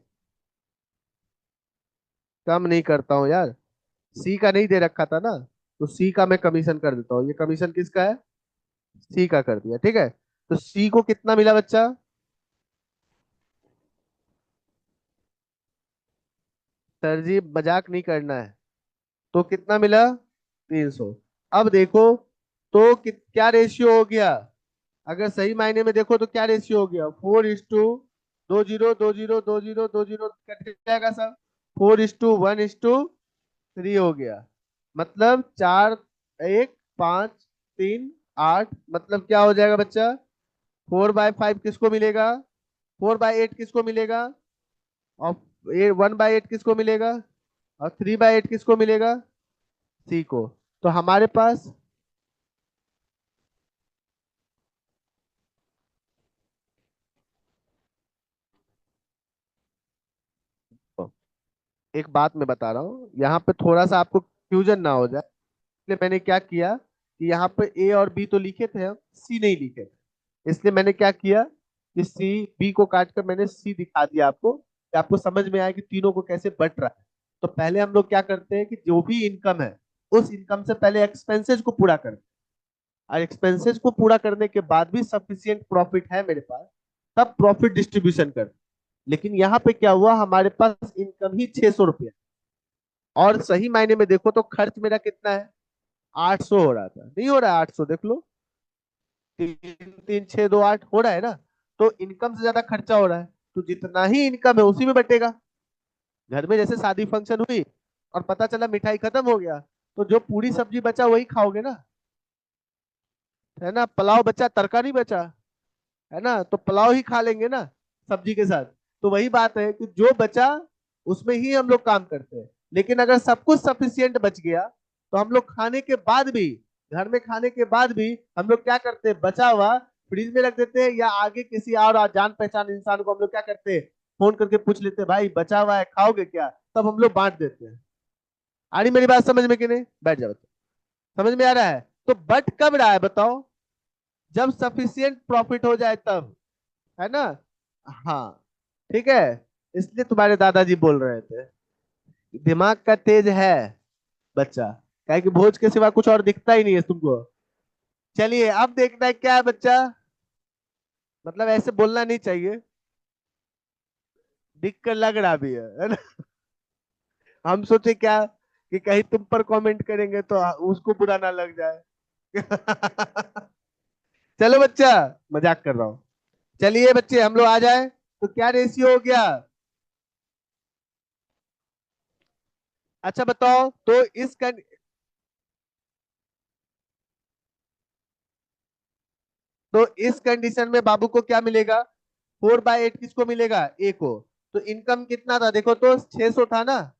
कम नहीं करता हूँ यार, सी का नहीं दे रखा था ना, तो सी का मैं कमीशन कर देता हूँ। ये कमीशन किसका है, सी का कर दिया, ठीक है। तो सी को कितना मिला बच्चा, सर जी मजाक नहीं करना है, तो कितना मिला, 300। अब देखो, तो क्या रेशियो हो गया, अगर सही मायने में देखो तो क्या रेशियो हो गया, 4:2, 2:0, 2:0, 2:0, 2:0, कट जाएगा सब, 4:1:3 हो गया। मतलब 4:1:5:3:8, मतलब क्या हो जाएगा बच्चा, 4/5 किसको मिलेगा, 4/8 किसको मिलेगा, और 1/8 किसको मिलेगा, और 3/8 किसको मिलेगा, सी को। तो हमारे पास, एक बात मैं बता रहा हूँ यहाँ पे, थोड़ा सा आपको फ्यूजन ना हो जाए, इसलिए मैंने क्या किया कि यहाँ पे ए और बी तो लिखे थे हम, सी नहीं लिखे थे। इसलिए मैंने क्या किया कि सी, बी को काट कर मैंने सी दिखा दिया आपको, कि आपको समझ में आए कि तीनों को कैसे बट रहा है। तो पहले हम लोग क्या करते हैं कि जो भी इनकम है, उस इनकम से पहले एक्सपेंसेस को पूरा करते हैं, और एक्सपेंसेस को पूरा करने के बाद भी सफिशियंट प्रॉफिट है मेरे पास, तब प्रॉफिट डिस्ट्रीब्यूशन करते हैं। लेकिन यहाँ पे क्या हुआ, हमारे पास इनकम ही 600 रुपया, और सही मायने में देखो तो खर्च मेरा कितना है, 800 हो रहा था, नहीं हो रहा है 800, देख लो, 3 3 6 2 8 हो रहा है ना। तो इनकम से ज्यादा खर्चा हो रहा है, तो जितना ही इनकम है उसी में बटेगा। घर में जैसे शादी फंक्शन हुई और पता चला मिठाई खत्म हो गया, तो जो पूरी सब्जी बचा वही खाओगे ना, है ना, पुलाव बचा, तड़का नहीं बचा, है ना, तो पुलाव ही खा लेंगे ना सब्जी के साथ। तो वही बात है कि जो बचा उसमें ही हम लोग काम करते हैं। लेकिन अगर सब कुछ सफिशियंट बच गया, तो हम लोग खाने के बाद भी, घर में खाने के बाद भी हम लोग क्या करते हैं, बचा हुआ फ्रिज में रख देते हैं, या आगे किसी और जान पहचान इंसान को हम लोग क्या करते हैं, फोन करके पूछ लेते हैं, भाई बचा हुआ है खाओगे क्या, तब हम लोग बांट देते हैं। आ रही मेरी बात समझ में कि नहीं, बैठ जाओ, समझ में आ रहा है? तो बट कब रहा है बताओ, जब सफिशियंट प्रॉफिट हो जाए तब, है ना। हाँ, ठीक है, इसलिए तुम्हारे दादाजी बोल रहे थे, दिमाग का तेज है बच्चा, क्या कि भोज के सिवा कुछ और दिखता ही नहीं है तुमको। चलिए अब देखना है क्या है बच्चा, मतलब ऐसे बोलना नहीं चाहिए, दिख कर लग रहा भी है ना। हम सोचे क्या कि कहीं तुम पर कमेंट करेंगे तो उसको बुरा ना लग जाए। चलो बच्चा, मजाक कर रहा हूँ। चलिए बच्चे हम लोग आ जाए, तो क्या रेशियो हो गया, अच्छा बताओ तो इस कंडीशन में बाबू को क्या मिलेगा, 4/8 किसको मिलेगा, ए को। तो इनकम कितना था देखो तो, 600 था ना,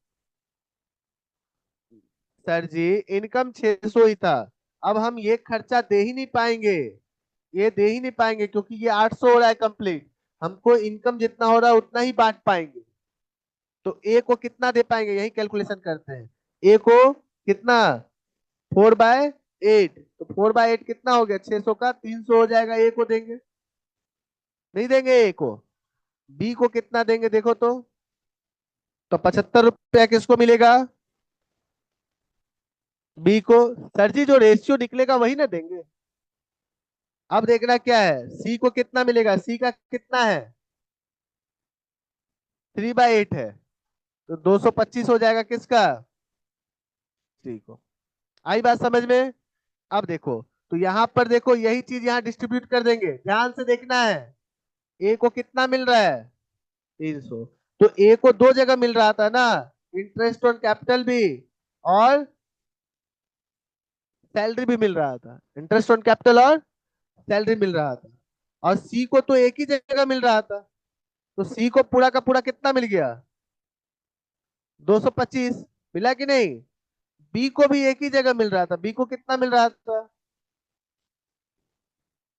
सर जी इनकम 600 ही था। अब हम ये खर्चा दे ही नहीं पाएंगे, ये दे ही नहीं पाएंगे, क्योंकि ये 800 हो रहा है कंप्लीट, हमको इनकम जितना हो रहा है उतना ही बांट पाएंगे। तो ए को कितना दे पाएंगे, यही कैलकुलेशन करते हैं। ए को कितना, 4/8, तो 4/8 कितना हो गया, 600 का 300 हो जाएगा, ए को देंगे, नहीं देंगे ए को। बी को कितना देंगे देखो तो 75 रुपया किसको मिलेगा, बी को। सर जी जो रेशियो निकलेगा वही ना देंगे। अब देखना क्या है, सी को कितना मिलेगा, सी का कितना है, 3/8 है, तो 225 हो जाएगा किसका, थ्री को। आई बात समझ में? अब देखो, तो यहाँ पर देखो यही चीज यहाँ डिस्ट्रीब्यूट कर देंगे, ध्यान से देखना है। ए को कितना मिल रहा है? 300। तो ए को दो जगह मिल रहा था ना, इंटरेस्ट ऑन कैपिटल भी और सैलरी भी मिल रहा था, इंटरेस्ट ऑन कैपिटल और सैलरी मिल रहा था। और सी को तो एक ही जगह मिल रहा था, तो सी को पूरा का पूरा कितना मिल गया? 225। मिला कि नहीं? बी को भी एक ही जगह मिल रहा था, बी को कितना मिल रहा था?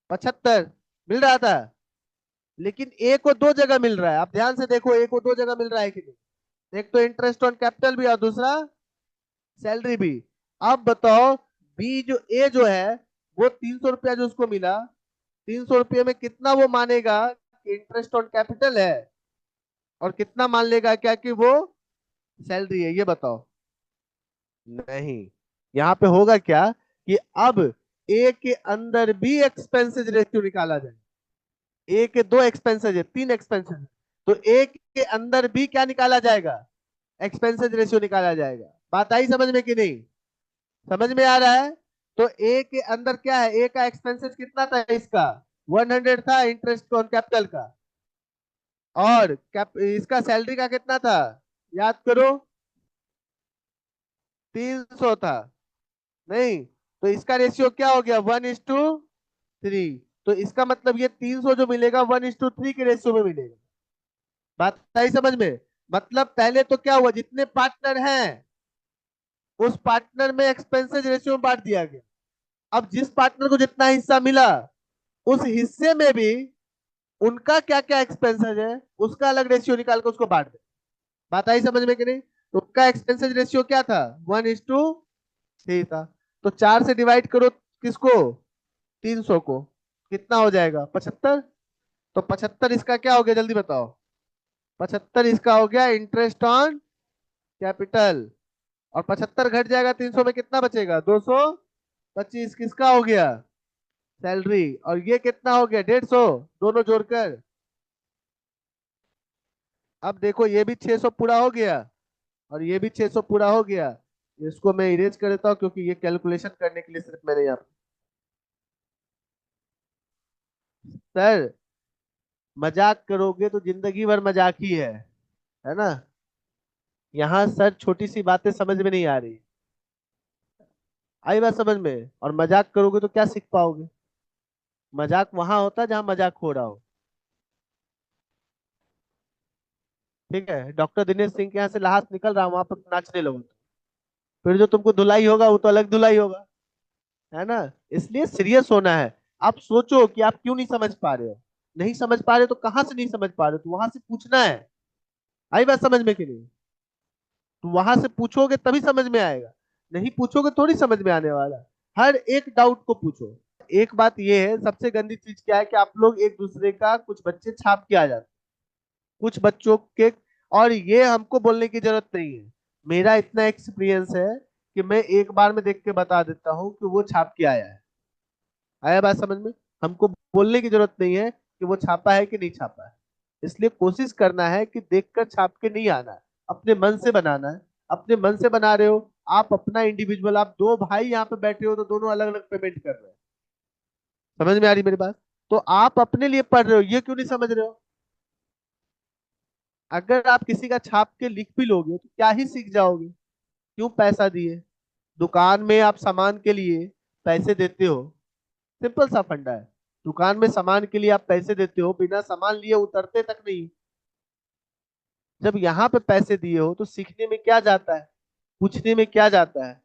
75 मिल रहा था। लेकिन ए को दो जगह मिल रहा है, आप ध्यान से देखो, ए को दो जगह मिल रहा है कि नहीं? एक तो इंटरेस्ट ऑन कैपिटल भी और दूसरा सैलरी भी। अब बताओ, बी जो ए जो है, वो 300 रुपया जो उसको मिला, 300 रुपये में कितना वो मानेगा कि इंटरेस्ट ऑन कैपिटल है, और कितना मान लेगा क्या कि वो सैलरी है? ये बताओ। नहीं, यहाँ पे होगा क्या कि अब ए के अंदर भी एक्सपेंसेस रेशियो निकाला जाए। ए के दो एक्सपेंसेस है, तीन एक्सपेंसेस है, तो ए के अंदर भी क्या निकाला जाएगा? एक्सपेंसेस रेशियो निकाला जाएगा। बात आई समझ में कि नहीं? समझ में आ रहा है? तो ए के अंदर क्या है, ए का एक्सपेंसेस कितना था इसका? 100 था इंटरेस्ट ऑन कैपिटल का। और इसका सैलरी का कितना था? याद करो, 300 था। नहीं, तो इसका रेशियो क्या हो गया? 1:3। तो इसका मतलब ये 300 जो मिलेगा 1:3 के रेशियो में मिलेगा। बात आई समझ में? मतलब पहले तो क्या हुआ, जितने पार्टनर हैं उस पार्टनर में एक्सपेंसेस रेशियो में बांट दिया गया। अब जिस पार्टनर को जितना हिस्सा मिला, उस हिस्से में भी उनका क्या क्या एक्सपेंसेस है उसका अलग रेशियो निकाल कर उसको बांट दे। बात आई समझ में कि नहीं? तो उनका एक्सपेंसेस रेशियो क्या था? 1:3 था। तो 4 से डिवाइड करो किसको? 300 को। कितना हो जाएगा? 75। तो 75 इसका क्या हो गया, जल्दी बताओ? 75 इसका हो गया इंटरेस्ट ऑन कैपिटल। और 75 घट जाएगा 300 में, कितना बचेगा? 225 किसका हो गया? सैलरी। और ये कितना हो गया? 150, दोनों जोड़कर। अब देखो, ये भी 600 पूरा हो गया और ये भी 600 पूरा हो गया। इसको मैं इरेज कर देता हूँ क्योंकि ये कैलकुलेशन करने के लिए सिर्फ मैंने यहाँ। सर, मजाक करोगे तो जिंदगी भर मजाक ही है ना? यहाँ सर छोटी सी बातें समझ में नहीं आ रही, आई बात समझ में? और मजाक करोगे तो क्या सीख पाओगे? मजाक वहां होता है जहां मजाक हो रहा हो। ठीक है, डॉक्टर दिनेश सिंह के यहाँ से लाश निकल रहा, वहां पर नाचने लगो तो फिर जो तुमको धुलाई होगा वो तो अलग धुलाई होगा, है ना? इसलिए सीरियस होना है। आप सोचो कि आप क्यों नहीं समझ पा रहे हो। नहीं समझ पा रहे हो तो कहाँ से नहीं समझ पा रहे हो, तो वहां से पूछना है। आई बात समझ में कि नहीं? तो वहां से पूछोगे तभी समझ में आएगा, नहीं पूछोगे थोड़ी समझ में आने वाला है। हर एक डाउट को पूछो। एक बात ये है, सबसे गंदी चीज क्या है कि आप लोग एक दूसरे का, कुछ बच्चे छाप के आ जाते हैं, कुछ बच्चों के। और ये हमको बोलने की जरूरत नहीं है, मेरा इतना एक्सपीरियंस है कि मैं एक बार में देख के बता देता हूँ कि वो छाप के आया है। आया बात समझ में? हमको बोलने की जरूरत नहीं है कि वो छापा है कि नहीं छापा है। इसलिए कोशिश करना है कि देखकर छाप के नहीं आना है, अपने मन से बनाना है। अपने मन से बना रहे हो, आप अपना इंडिविजुअल, आप दो भाई यहाँ पे बैठे हो तो दोनों अलग अलग पेमेंट कर रहे हैं। समझ में आ रही मेरी बात? तो आप अपने लिए पढ़ रहे हो, ये क्यों नहीं समझ रहे हो? अगर आप किसी का छाप के लिख भी लोगे तो क्या ही सीख जाओगे? क्यों पैसा दिए? दुकान में आप सामान के लिए पैसे देते हो, सिंपल सा फंडा है। दुकान में सामान के लिए आप पैसे देते हो, बिना सामान लिए उतरते तक नहीं। जब यहाँ पे पैसे दिए हो तो सीखने में क्या जाता है, पूछने में क्या जाता है?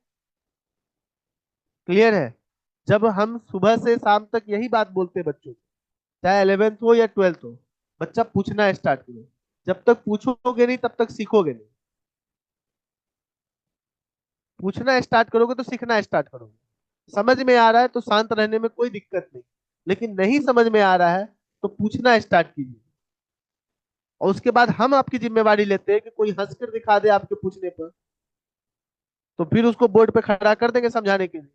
क्लियर है? जब हम सुबह से शाम तक यही बात बोलते हैं बच्चों को, चाहे 11th हो या 12th हो, बच्चा पूछना स्टार्ट करो। जब तक पूछोगे नहीं तब तक सीखोगे नहीं। पूछना स्टार्ट करोगे तो सीखना स्टार्ट करोगे। समझ में आ रहा है तो शांत रहने में कोई दिक्कत नहीं, लेकिन नहीं समझ में आ रहा है तो पूछना स्टार्ट कीजिए। और उसके बाद हम आपकी जिम्मेवारी लेते हैं कि कोई हंस कर दिखा दे आपके पूछने पर, तो फिर उसको बोर्ड पे खड़ा कर देंगे समझाने के लिए,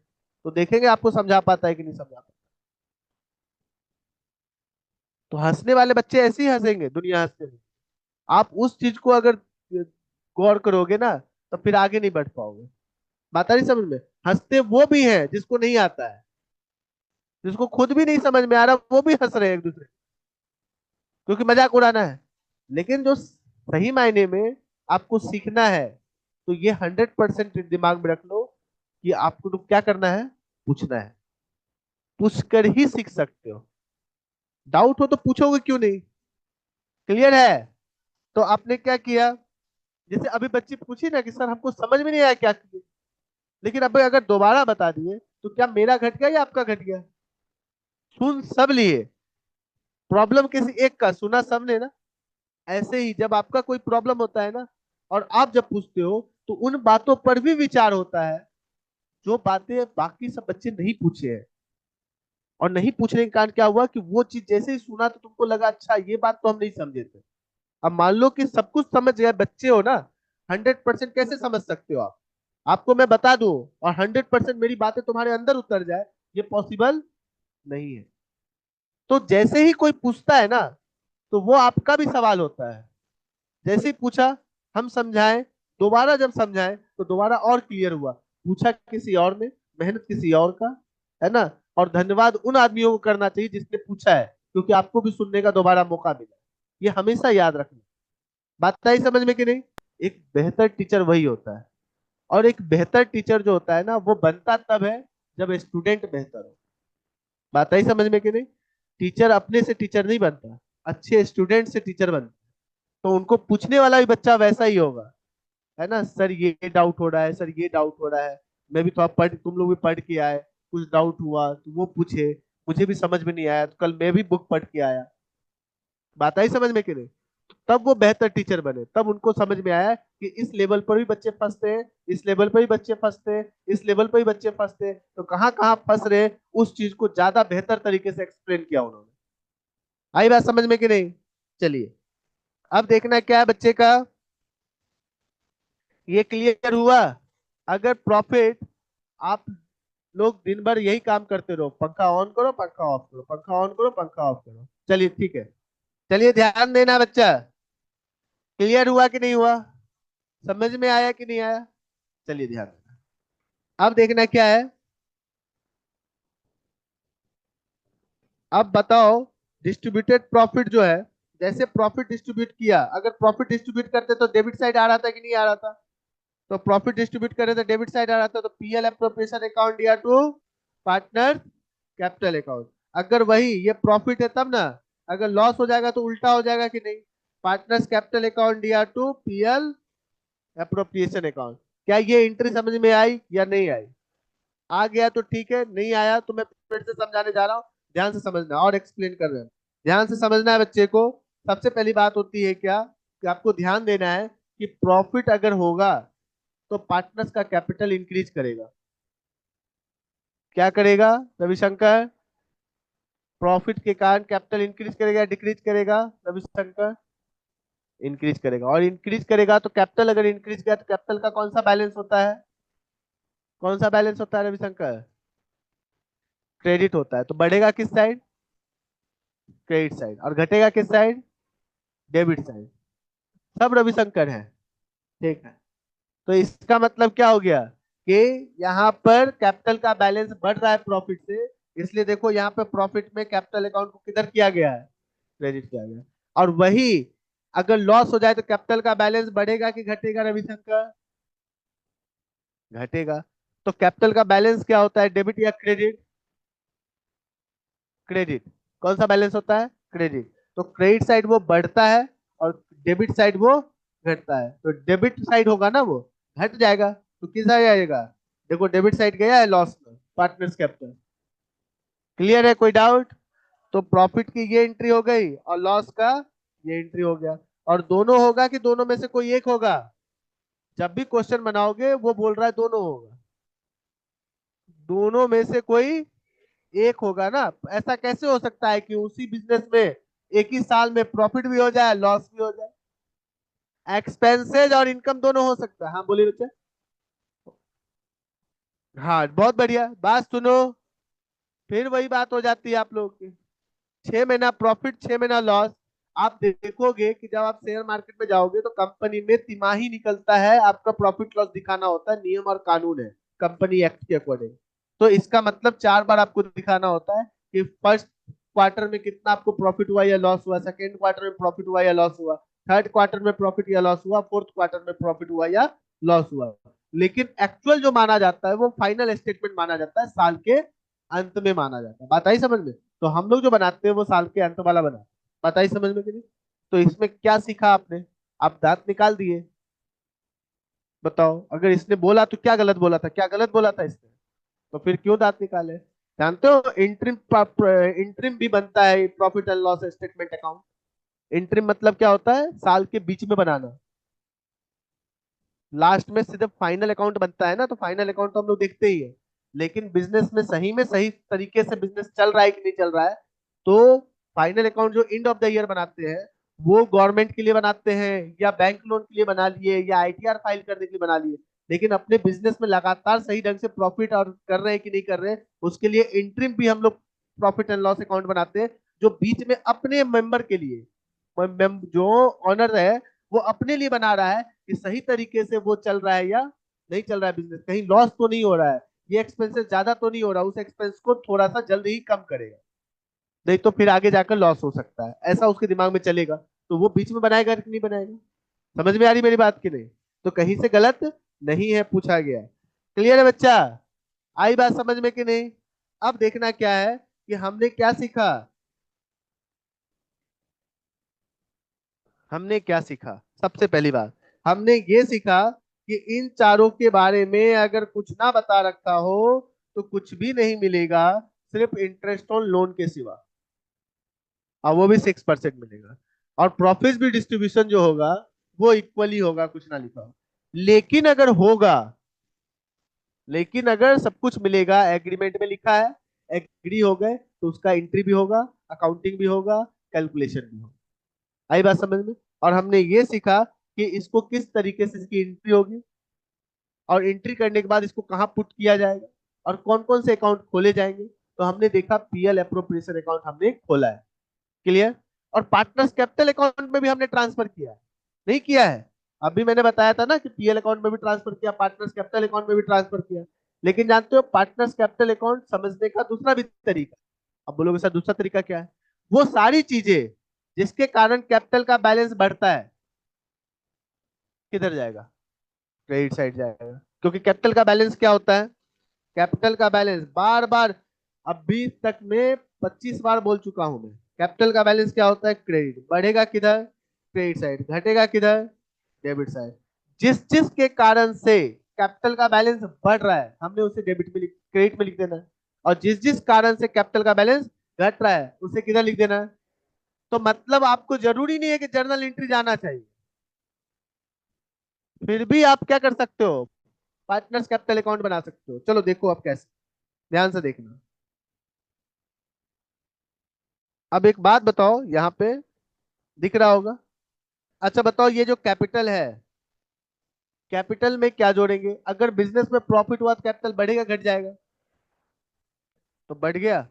तो देखेंगे आपको समझा पाता है कि नहीं समझा पाता। तो हंसने वाले बच्चे ऐसे ही हंसेंगे, दुनिया हंसते हैं। आप उस चीज को अगर गौर करोगे ना, तो फिर आगे नहीं बढ़ पाओगे। बात आ रही समझ में? हंसते वो भी हैं जिसको नहीं आता है, जिसको खुद भी नहीं समझ में आ रहा वो भी हंस रहे हैं एक दूसरे, क्योंकि मजाक उड़ाना है। लेकिन जो सही मायने में आपको सीखना है, तो ये 100% दिमाग में रख लो कि आपको तो क्या करना है, पूछना है। पूछ कर ही सीख सकते हो। डाउट हो तो पूछोगे क्यों नहीं? क्लियर है? तो आपने क्या किया, जैसे अभी बच्ची पूछी ना कि सर हमको समझ में नहीं आया क्या किए, लेकिन अब अगर दोबारा बता दिए तो क्या मेरा घट गया या आपका घट गया? सुन सब लिए, प्रॉब्लम किसी एक का सुना सबने ना। ऐसे ही जब आपका कोई प्रॉब्लम होता है ना, और आप जब पूछते हो, तो उन बातों पर भी विचार होता है जो बातें बाकी सब बच्चे नहीं पूछे हैं। और नहीं पूछने के कारण क्या हुआ कि वो चीज जैसे ही सुना तो तुमको लगा अच्छा ये बात तो हम नहीं समझे थे। अब मान लो कि सब कुछ समझ गए, बच्चे हो ना, 100% कैसे समझ सकते हो आप? आपको मैं बता दूं और 100% मेरी बातें तुम्हारे अंदर उतर जाए, ये पॉसिबल नहीं है। तो जैसे ही कोई पूछता है ना, तो वो आपका भी सवाल होता है। जैसे ही पूछा, हम समझाएं, दोबारा जब समझाएं तो दोबारा और क्लियर हुआ। पूछा किसी और ने, मेहनत किसी और का, है ना? और धन्यवाद उन आदमियों को करना चाहिए जिसने पूछा है, क्योंकि आपको भी सुनने का दोबारा मौका मिला। ये हमेशा याद रखना। बात आई समझ में कि नहीं? एक बेहतर टीचर वही होता है। और एक बेहतर टीचर जो होता है ना, वो बनता तब है जब स्टूडेंट बेहतर हो। बात आई समझ में कि नहीं? टीचर अपने से टीचर नहीं बनता, अच्छे स्टूडेंट से टीचर बनता। तो उनको पूछने वाला भी बच्चा वैसा ही होगा, है ना? सर ये डाउट हो रहा है, सर ये डाउट हो रहा है, मैं भी थोड़ा पढ़, तुम लोग भी पढ़ के आए, कुछ डाउट हुआ तो वो पूछे, मुझे भी समझ में नहीं आया तो कल मैं भी बुक पढ़ के आया। बात आई समझ में कि नहीं? तब वो बेहतर टीचर बने, तब उनको समझ में आया कि इस लेवल पर भी बच्चे फंसते हैं, इस लेवल पर भी बच्चे फंसते हैं, इस लेवल पर भी बच्चे फंसते हैं, तो कहाँ कहाँ फंस रहे हैं, उस चीज को ज्यादा बेहतर तरीके से एक्सप्लेन किया उन्होंने। आई बात समझ में कि नहीं? चलिए, अब देखना क्या है बच्चे का, ये क्लियर हुआ? अगर प्रॉफिट, आप लोग दिन भर यही काम करते रहो, पंखा ऑन करो पंखा ऑफ करो, पंखा ऑन करो पंखा ऑफ करो, चलिए ठीक है। चलिए ध्यान देना बच्चा, क्लियर हुआ कि नहीं हुआ? समझ में आया कि नहीं आया? चलिए ध्यान देना। अब देखना क्या है, अब बताओ, डिस्ट्रीब्यूटेड प्रॉफिट जो है, जैसे प्रॉफिट डिस्ट्रीब्यूट किया, अगर प्रॉफिट डिस्ट्रीब्यूट करते तो डेबिट साइड आ रहा था कि नहीं आ रहा था? तो प्रॉफिट डिस्ट्रीब्यूट करे तो डेबिट साइड आ रहा था, तो पीएल एप्रोप्रिएशन अकाउंट दिया टू पार्टनर कैपिटल अकाउंट। अगर वही ये प्रॉफिट है तब ना, अगर लॉस हो जाएगा तो उल्टा हो जाएगा कि नहीं? पार्टनर्स कैपिटल अकाउंट दिया टू पीएल एप्रोप्रिएशन अकाउंट। क्या ये एंट्री समझ में आई या नहीं आई? आ गया तो ठीक है, नहीं आया तो मैं फिर से समझाने जा रहा हूँ। ध्यान से समझना और एक्सप्लेन कर रहे हैं। ध्यान से समझना है बच्चे को। सबसे पहली बात होती है क्या, कि आपको ध्यान देना है कि प्रॉफिट अगर होगा तो पार्टनर्स का कैपिटल इंक्रीज करेगा। क्या करेगा रविशंकर? प्रॉफिट के कारण कैपिटल इंक्रीज करेगा डिक्रीज करेगा रविशंकर? इंक्रीज करेगा। और इंक्रीज करेगा तो कैपिटल अगर इंक्रीज किया तो कैपिटल का कौन सा बैलेंस होता है? कौन सा बैलेंस होता है रविशंकर? क्रेडिट होता है। तो बढ़ेगा किस साइड? Credit side. और घटेगा किस साइड? Debit side. सब रविशंकर है, ठीक है। तो इसका मतलब क्या हो गया कि यहाँ पर कैपिटल का बैलेंस बढ़ रहा है प्रॉफिट से, इसलिए देखो यहाँ पे प्रॉफिट में कैपिटल अकाउंट को किधर किया गया है? क्रेडिट किया गया। और वही अगर लॉस हो जाए तो कैपिटल का बैलेंस बढ़ेगा कि घटेगा रविशंकर? घटेगा। तो कैपिटल का बैलेंस क्या होता है, डेबिट या क्रेडिट? क्रेडिट। कौन सा बैलेंस होता है? क्रेडिट। तो क्रेडिट साइड वो बढ़ता है और डेबिट साइड वो घटता है। तो डेबिट साइड होगा ना वो घट जाएगा, तो किस साइड आएगा? देखो डेबिट साइड गया है लॉस में, पार्टनर्स कैपिटल। क्लियर है? कोई डाउट? तो प्रॉफिट की ये एंट्री हो गई और लॉस का ये एंट्री हो गया। और दोनों होगा कि दोनों में से कोई एक होगा? जब भी क्वेश्चन बनाओगे वो बोल रहा है दोनों होगा, दोनों में से कोई एक होगा ना। ऐसा कैसे हो सकता है कि उसी बिजनेस में एक ही साल में प्रॉफिट भी हो जाए लॉस भी हो जाए? एक्सपेंसेज और इनकम दोनों हो सकता है। हाँ बोलिए बच्चे। हाँ बहुत बढ़िया, बात सुनो। फिर वही बात हो जाती है आप लोगों की, 6 महीना प्रॉफिट 6 महीना लॉस। आप देखोगे कि जब आप शेयर मार्केट में जाओगे तो कंपनी में तिमाही निकलता है, आपका प्रॉफिट लॉस दिखाना होता है, नियम और कानून है। कंपनी एक्ट के अकॉर्डिंग। तो इसका मतलब 4 बार आपको दिखाना होता है कि फर्स्ट क्वार्टर में कितना आपको प्रॉफिट हुआ या लॉस हुआ, सेकेंड क्वार्टर में प्रॉफिट हुआ या लॉस हुआ, थर्ड क्वार्टर में प्रॉफिट या लॉस हुआ, फोर्थ क्वार्टर में प्रॉफिट हुआ या लॉस हुआ। लेकिन एक्चुअल जो माना जाता है वो फाइनल स्टेटमेंट माना जाता है, साल के अंत में माना जाता है। बात आई समझ में? तो हम लोग जो बनाते हैं वो साल के अंत वाला बनाते हैं। बात आई समझ में कि नहीं? तो इसमें क्या सीखा आपने? आप दांत निकाल दिए। बताओ, अगर इसने बोला तो क्या गलत बोला था? क्या गलत बोला था इसने? तो फिर क्यों दांत निकाले? जानते हो इंटरिम इंटरिम भी बनता है profit and loss statement account. Interim मतलब क्या होता है? साल के बीच में बनाना। लास्ट में सिर्फ फाइनल अकाउंट बनता है ना, तो फाइनल अकाउंट तो हम लोग देखते ही है। लेकिन बिजनेस में सही तरीके से बिजनेस चल रहा है कि नहीं चल रहा है, तो फाइनल अकाउंट जो एंड ऑफ द ईयर बनाते हैं वो गवर्नमेंट के लिए बनाते हैं, या बैंक लोन के लिए बना लिए, या आईटीआर फाइल करने के लिए बना लिए। लेकिन अपने बिजनेस में लगातार सही ढंग से प्रॉफिट और कर रहे हैं कि नहीं कर रहे हैं, उसके लिए इंटरिम भी हम लोग प्रॉफिट एंड लॉस अकाउंट बनाते हैं, जो बीच में अपने मेंबर के लिए, जो ऑनर है वो अपने लिए बना रहा है कि सही तरीके से वो चल रहा है या नहीं चल रहा है, बिजनेस कहीं लॉस तो नहीं हो रहा है, ये एक्सपेंसेस ज्यादा तो नहीं हो रहा, उस एक्सपेंस को थोड़ा सा जल्द ही कम करेगा, नहीं तो फिर आगे जाकर लॉस हो सकता है, ऐसा उसके दिमाग में चलेगा। तो वो बीच में बनाएगा कि नहीं बनाएगा? समझ में आ रही मेरी बात की नहीं? तो कहीं से गलत नहीं है पूछा गया। क्लियर है बच्चा? आई बात समझ में कि नहीं? अब देखना क्या है कि हमने क्या सीखा। हमने क्या सीखा? सबसे पहली बात हमने ये सीखा कि इन चारों के बारे में अगर कुछ ना बता रखा हो तो कुछ भी नहीं मिलेगा, सिर्फ इंटरेस्ट ऑन लोन के सिवा, और वो भी 6% मिलेगा। और प्रॉफिट भी डिस्ट्रीब्यूशन जो होगा वो इक्वली होगा, कुछ ना लिखा हो। लेकिन अगर होगा, लेकिन अगर सब कुछ मिलेगा, एग्रीमेंट में लिखा है, एग्री हो गए, तो उसका एंट्री भी होगा, अकाउंटिंग भी होगा, कैलकुलेशन भी होगा। आई बात समझ में? और हमने ये सीखा कि इसको किस तरीके से इसकी एंट्री होगी, और एंट्री करने के बाद इसको कहाँ पुट किया जाएगा, और कौन कौन से अकाउंट खोले जाएंगे। तो हमने देखा पीएल अप्रोप्रिएशन अकाउंट हमने खोला है। क्लियर? और पार्टनर्स कैपिटल अकाउंट में भी हमने ट्रांसफर किया है, नहीं किया है? अभी मैंने बताया था ना कि पीएल अकाउंट में भी ट्रांसफर किया, पार्टनर्स कैपिटल अकाउंट में भी ट्रांसफर किया। लेकिन जानते हो पार्टनर्स कैपिटल अकाउंट समझने का दूसरा भी तरीका। अब बोलोगे सर दूसरा तरीका क्या है? वो सारी चीजें जिसके कारण कैपिटल का बैलेंस बढ़ता है, किधर जाएगा? क्रेडिट साइड जाएगा। क्योंकि कैपिटल का बैलेंस क्या होता है? कैपिटल का बैलेंस बार बार, अभी तक में 25 बार बोल चुका हूं मैं, कैपिटल का बैलेंस क्या होता है? क्रेडिट। बढ़ेगा किधर? Credit side. घटेगा किधर? Debit side. जिस जिस के कारण से कैपिटल का बैलेंस बढ़ रहा है हमने उसे डेबिट में क्रेडिट में लिख देना है, और जिस जिस कारण से कैपिटल का बैलेंस घट रहा है उसे किधर लिख देना है। तो मतलब आपको जरूरी नहीं है कि जर्नल एंट्री जाना चाहिए, फिर भी आप क्या कर सकते हो? पार्टनर्स कैपिटल अकाउंट बना सकते हो। चलो देखो आप कैसे, ध्यान से देखना। अब एक बात बताओ, यहाँ पे दिख रहा होगा। अच्छा बताओ, ये जो कैपिटल है, कैपिटल में क्या जोड़ेंगे? अगर बिजनेस में प्रॉफिट हुआ तो कैपिटल बढ़ेगा घट जाएगा? तो बढ़ गया।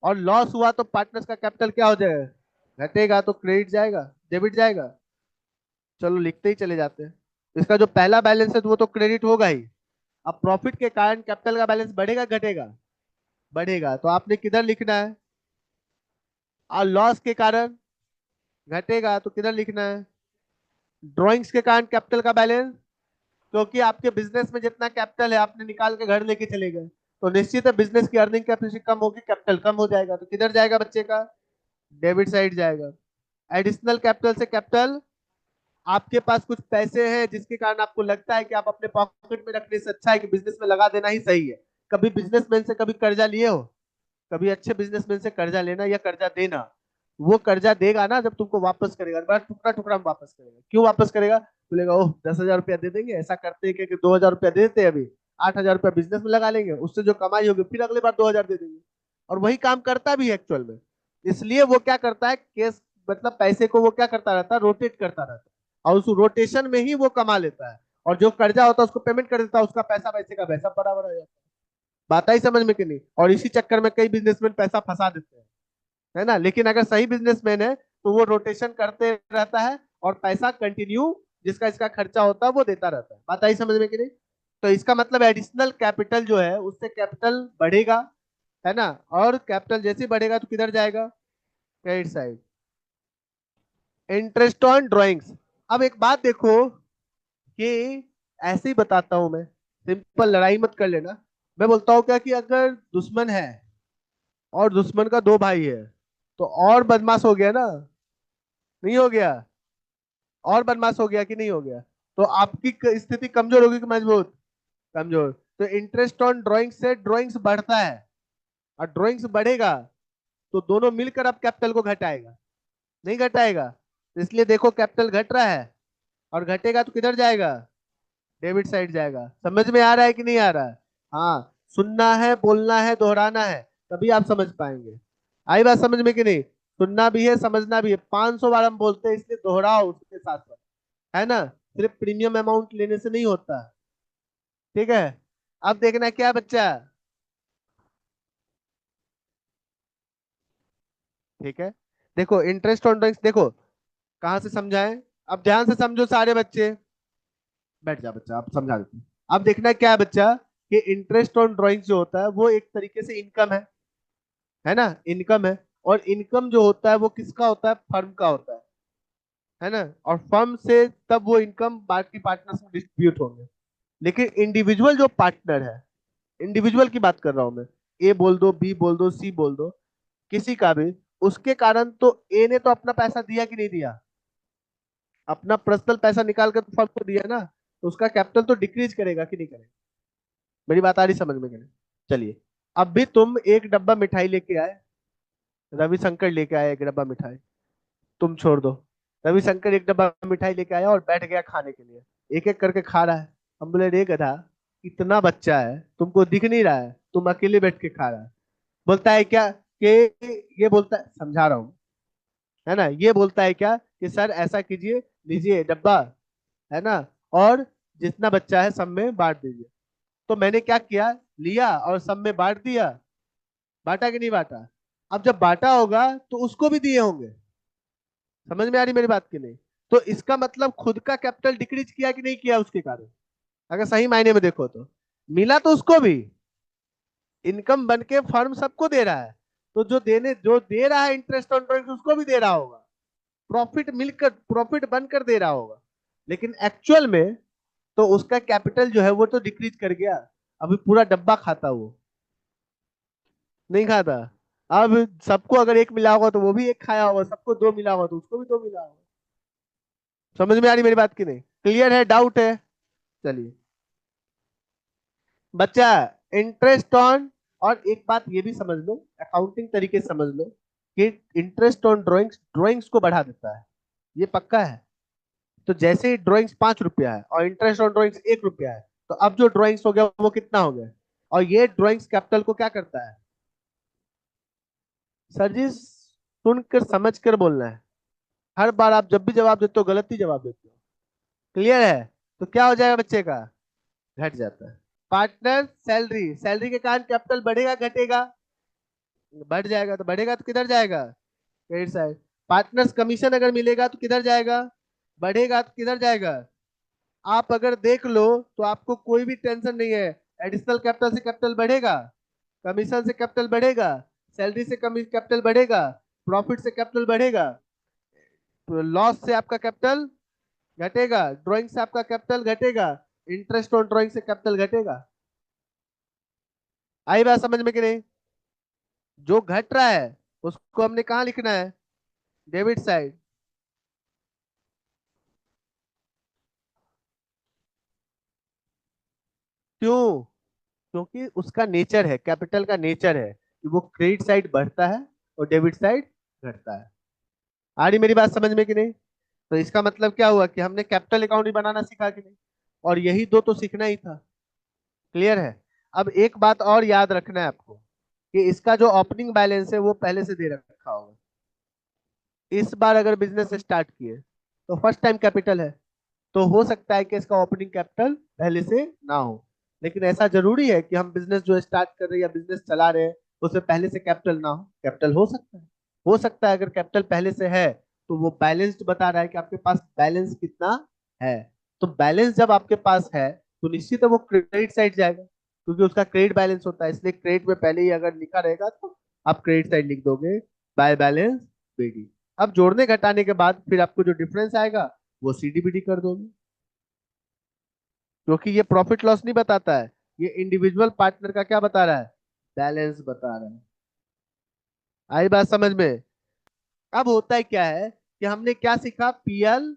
और लॉस हुआ तो पार्टनर्स का कैपिटल क्या हो जाएगा? घटेगा। तो क्रेडिट जाएगा, डेबिट जाएगा? चलो लिखते ही चले जाते हैं। इसका जो पहला बैलेंस है तो वो तो क्रेडिट होगा ही। अब प्रॉफिट के कारण कैपिटल का बैलेंस बढ़ेगा घटेगा? बढ़ेगा। तो आपने किधर लिखना है? और लॉस के कारण घटेगा तो किधर लिखना है? ड्रॉइंग्स के कारण कैपिटल का बैलेंस, क्योंकि आपके बिजनेस में जितना कैपिटल है आपने निकाल के घर लेके चले गए, तो निश्चित है बिजनेस की अर्निंग कैपेसिटी कम होगी, कैपिटल कम हो जाएगा, तो किधर जाएगा बच्चे का? डेबिट साइड जाएगा। एडिशनल कैपिटल से कैपिटल, आपके पास कुछ पैसे हैं जिसके कारण आपको लगता है कि आप अपने पॉकेट में रखने से अच्छा है कि बिजनेस में लगा देना ही सही है। कभी बिजनेसमैन से कभी कर्जा लिए हो? कभी अच्छे बिजनेसमैन से कर्जा लेना या कर्जा देना, वो कर्जा देगा ना जब तुमको वापस करेगा, बड़ा टुकड़ा टुकड़ा में वापस करेगा। क्यों वापस करेगा? बोलेगा ओह 10,000 रुपया दे देंगे, ऐसा करते हैं कि 2,000 रुपया दे देते हैं, अभी 8,000 रुपया बिजनेस में लगा लेंगे, उससे जो कमाई होगी फिर अगले बार 2,000 दे देंगे। और वही काम करता भी है एक्चुअल में। इसलिए वो क्या करता है, केस मतलब पैसे को वो क्या करता रहता है, रोटेट करता रहता है, और उस रोटेशन में ही वो कमा लेता है। और जो कर्जा होता है उसको पेमेंट कर देता है, उसका पैसा वैसे का वैसा बराबर हो जाता है। बात आई समझ में कि नहीं? और इसी चक्कर में कई बिजनेसमैन पैसा फंसा देते हैं, है ना? लेकिन अगर सही बिजनेसमैन है तो वो रोटेशन करते रहता है और पैसा कंटिन्यू जिसका इसका खर्चा होता है वो देता रहता है। बात आई समझ में कि नहीं? तो इसका मतलब एडिशनल कैपिटल जो है उससे कैपिटल बढ़ेगा, है ना, और कैपिटल जैसे ही बढ़ेगा तो किधर जाएगा, credit side. Interest on drawings. अब एक बात देखो कि ऐसे ही बताता हूं मैं, सिंपल, लड़ाई मत कर लेना। मैं बोलता हूँ क्या कि अगर दुश्मन है और दुश्मन का दो भाई है तो और बदमाश हो गया ना, नहीं हो गया, और बदमाश हो गया कि नहीं हो गया। तो आपकी स्थिति कमजोर होगी कि मजबूत, कमजोर। तो इंटरेस्ट ऑन ड्राइंग से ड्राइंग्स बढ़ता है, और ड्राइंग्स बढ़ेगा तो दोनों मिलकर अब कैपिटल को घटाएगा, नहीं घटाएगा। तो इसलिए देखो कैपिटल घट रहा है, और घटेगा तो किधर जाएगा, डेबिट साइड जाएगा। समझ में आ रहा है कि नहीं आ रहा है। हाँ, सुनना है, बोलना है, दोहराना है, तभी आप समझ पाएंगे। आई बात समझ में कि नहीं। सुनना भी है, समझना भी है, 500 बार हम बोलते हैं, इसलिए दोहराओ उसके साथ साथ, है ना। सिर्फ प्रीमियम अमाउंट लेने से नहीं होता। ठीक है, अब देखना है क्या बच्चा। ठीक है, देखो इंटरेस्ट ऑन ड्राइंग्स, देखो कहाँ से समझाएं। अब ध्यान से समझो सारे बच्चे, बैठ जा बच्चा, आप समझा देते हैं। अब देखना है क्या है बच्चा, कि इंटरेस्ट ऑन ड्राइंग्स जो होता है वो एक तरीके से इनकम है ना, इनकम है। और इनकम जो होता है वो किसका होता है, फर्म का होता है ना। और फर्म से तब वो इनकम बाकी पार्टनर्स में डिस्ट्रीब्यूट होंगे। लेकिन इंडिविजुअल जो पार्टनर है, इंडिविजुअल की बात कर रहा हूं मैं, ए बोल दो, बी बोल दो, सी बोल दो, किसी का भी, उसके कारण तो ए ने तो अपना पैसा दिया कि नहीं दिया, अपना पर्सनल पैसा निकाल कर तो फर्म को दिया ना, तो उसका कैपिटल तो डिक्रीज करेगा कि नहीं करेगा। मेरी बात आ रही समझ में कि नहीं। चलिए, अब भी तुम एक डब्बा मिठाई लेके आए, रविशंकर लेके आए एक डब्बा मिठाई, तुम छोड़ दो, रविशंकर एक डब्बा मिठाई लेके आया और बैठ गया खाने के लिए, एक एक करके खा रहा है। हम बोले रे गधा, इतना बच्चा है तुमको दिख नहीं रहा है, तुम अकेले बैठ के खा रहा है। बोलता है क्या कि, ये बोलता है, समझा रहा हूँ, है ना, ये बोलता है क्या कि सर ऐसा कीजिए, लीजिए डब्बा, है ना, और जितना बच्चा है सब में बांट दीजिए। तो मैंने क्या किया, लिया और सब में बांट दिया। बांटा कि नहीं बांटा। अब जब बांटा होगा तो उसको भी दिए होंगे। समझ में आ रही मेरी बात की नहीं। तो इसका मतलब खुद का कैपिटल डिक्रीज किया कि नहीं किया उसके कारण, अगर सही मायने में देखो तो मिला तो उसको भी, इनकम बन के फर्म सबको दे रहा है। तो जो दे रहा है इंटरेस्ट ऑन ड्राइंग्स उसको भी दे रहा होगा, प्रॉफिट मिलकर, प्रॉफिट बनकर दे रहा होगा। लेकिन एक्चुअल में तो उसका कैपिटल जो है वो तो डिक्रीज कर गया। अभी पूरा डब्बा खाता वो, नहीं खाता। अब सबको अगर एक मिला होगा तो वो भी एक खाया होगा, सबको दो मिला होगा तो उसको भी दो मिला होगा। समझ में आ रही मेरी बात की नहीं, क्लियर है, डाउट है। चलिए बच्चा, इंटरेस्ट ऑन, और एक बात ये भी समझ लो, अकाउंटिंग तरीके से समझ लो, कि इंटरेस्ट ऑन ड्राइंग्स ड्राइंग्स को बढ़ा देता है, ये पक्का है। तो जैसे ही ड्राइंग्स 5 रुपया है और इंटरेस्ट ऑन ड्राइंग्स 1 रुपया है, तो अब जो ड्राइंग्स हो गया वो कितना हो गया। और ये ड्राइंग्स कैपिटल को क्या करता है, सर जी सुनकर समझ कर बोलना है। हर बार आप जब भी जवाब देते हो गलत ही जवाब देते हो। क्लियर है। तो क्या हो जाएगा बच्चे का, घट जाता है। पार्टनर सैलरी, सैलरी के कारण कैपिटल बढ़ेगा घटेगा, बढ़ जाएगा। तो बढ़ेगा तो किधर जाएगा, क्रेडिट साइड। पार्टनर्स कमीशन अगर मिलेगा तो किधर जाएगा, बढ़ेगा तो किधर जाएगा। आप अगर देख लो तो आपको कोई भी टेंशन नहीं है, एडिशनल कैपिटल से कैपिटल बढ़ेगा, कमीशन से कैपिटल बढ़ेगा, सैलरी से कमी कैपिटल बढ़ेगा, प्रॉफिट से कैपिटल बढ़ेगा, लॉस से आपका कैपिटल घटेगा, ड्राइंग से आपका कैपिटल घटेगा, इंटरेस्ट ऑन ड्राइंग से कैपिटल घटेगा। आई बात समझ में कि नहीं। जो घट रहा है उसको हमने कहाँ लिखना है, डेबिट साइड। क्यों, क्योंकि उसका नेचर है, कैपिटल का नेचर है कि वो क्रेडिट साइड बढ़ता है और डेबिट साइड घटता है। आ रही मेरी बात समझ में कि नहीं। तो इसका मतलब क्या हुआ कि हमने कैपिटल अकाउंट ही बनाना सीखा कि नहीं, और यही दो तो सीखना ही था। क्लियर है। अब एक बात और याद रखना है आपको, कि इसका जो ओपनिंग बैलेंस है वो पहले से दे रखा होगा। इस बार अगर बिजनेस स्टार्ट किए तो फर्स्ट टाइम कैपिटल है, तो हो सकता है कि इसका ओपनिंग कैपिटल पहले से ना हो। लेकिन ऐसा जरूरी है कि हम बिजनेस जो स्टार्ट कर रहे हैं या बिजनेस चला रहे हैं उसमें पहले से कैपिटल ना हो, कैपिटल हो सकता है। हो सकता है अगर कैपिटल पहले से है तो वो बैलेंस्ड बता रहा है कि आपके पास बैलेंस कितना है। तो बैलेंस जब आपके पास है तो निश्चित है वो क्रेडिट साइड जाएगा, क्योंकि उसका क्रेडिट बैलेंस होता है, इसलिए क्रेडिट में पहले ही अगर लिखा रहेगा तो आप क्रेडिट साइड लिख दोगे, बाय बैलेंस बीडी। अब जोड़ने घटाने के बाद फिर आपको जो डिफरेंस आएगा वो सीडीबीडी कर दोगे, क्योंकि ये प्रॉफिट लॉस नहीं बताता है, ये इंडिविजुअल पार्टनर का क्या बता रहा है, बैलेंस बता रहा है। आई बात समझ में? अब होता है क्या है कि हमने क्या सीखा, पीएल,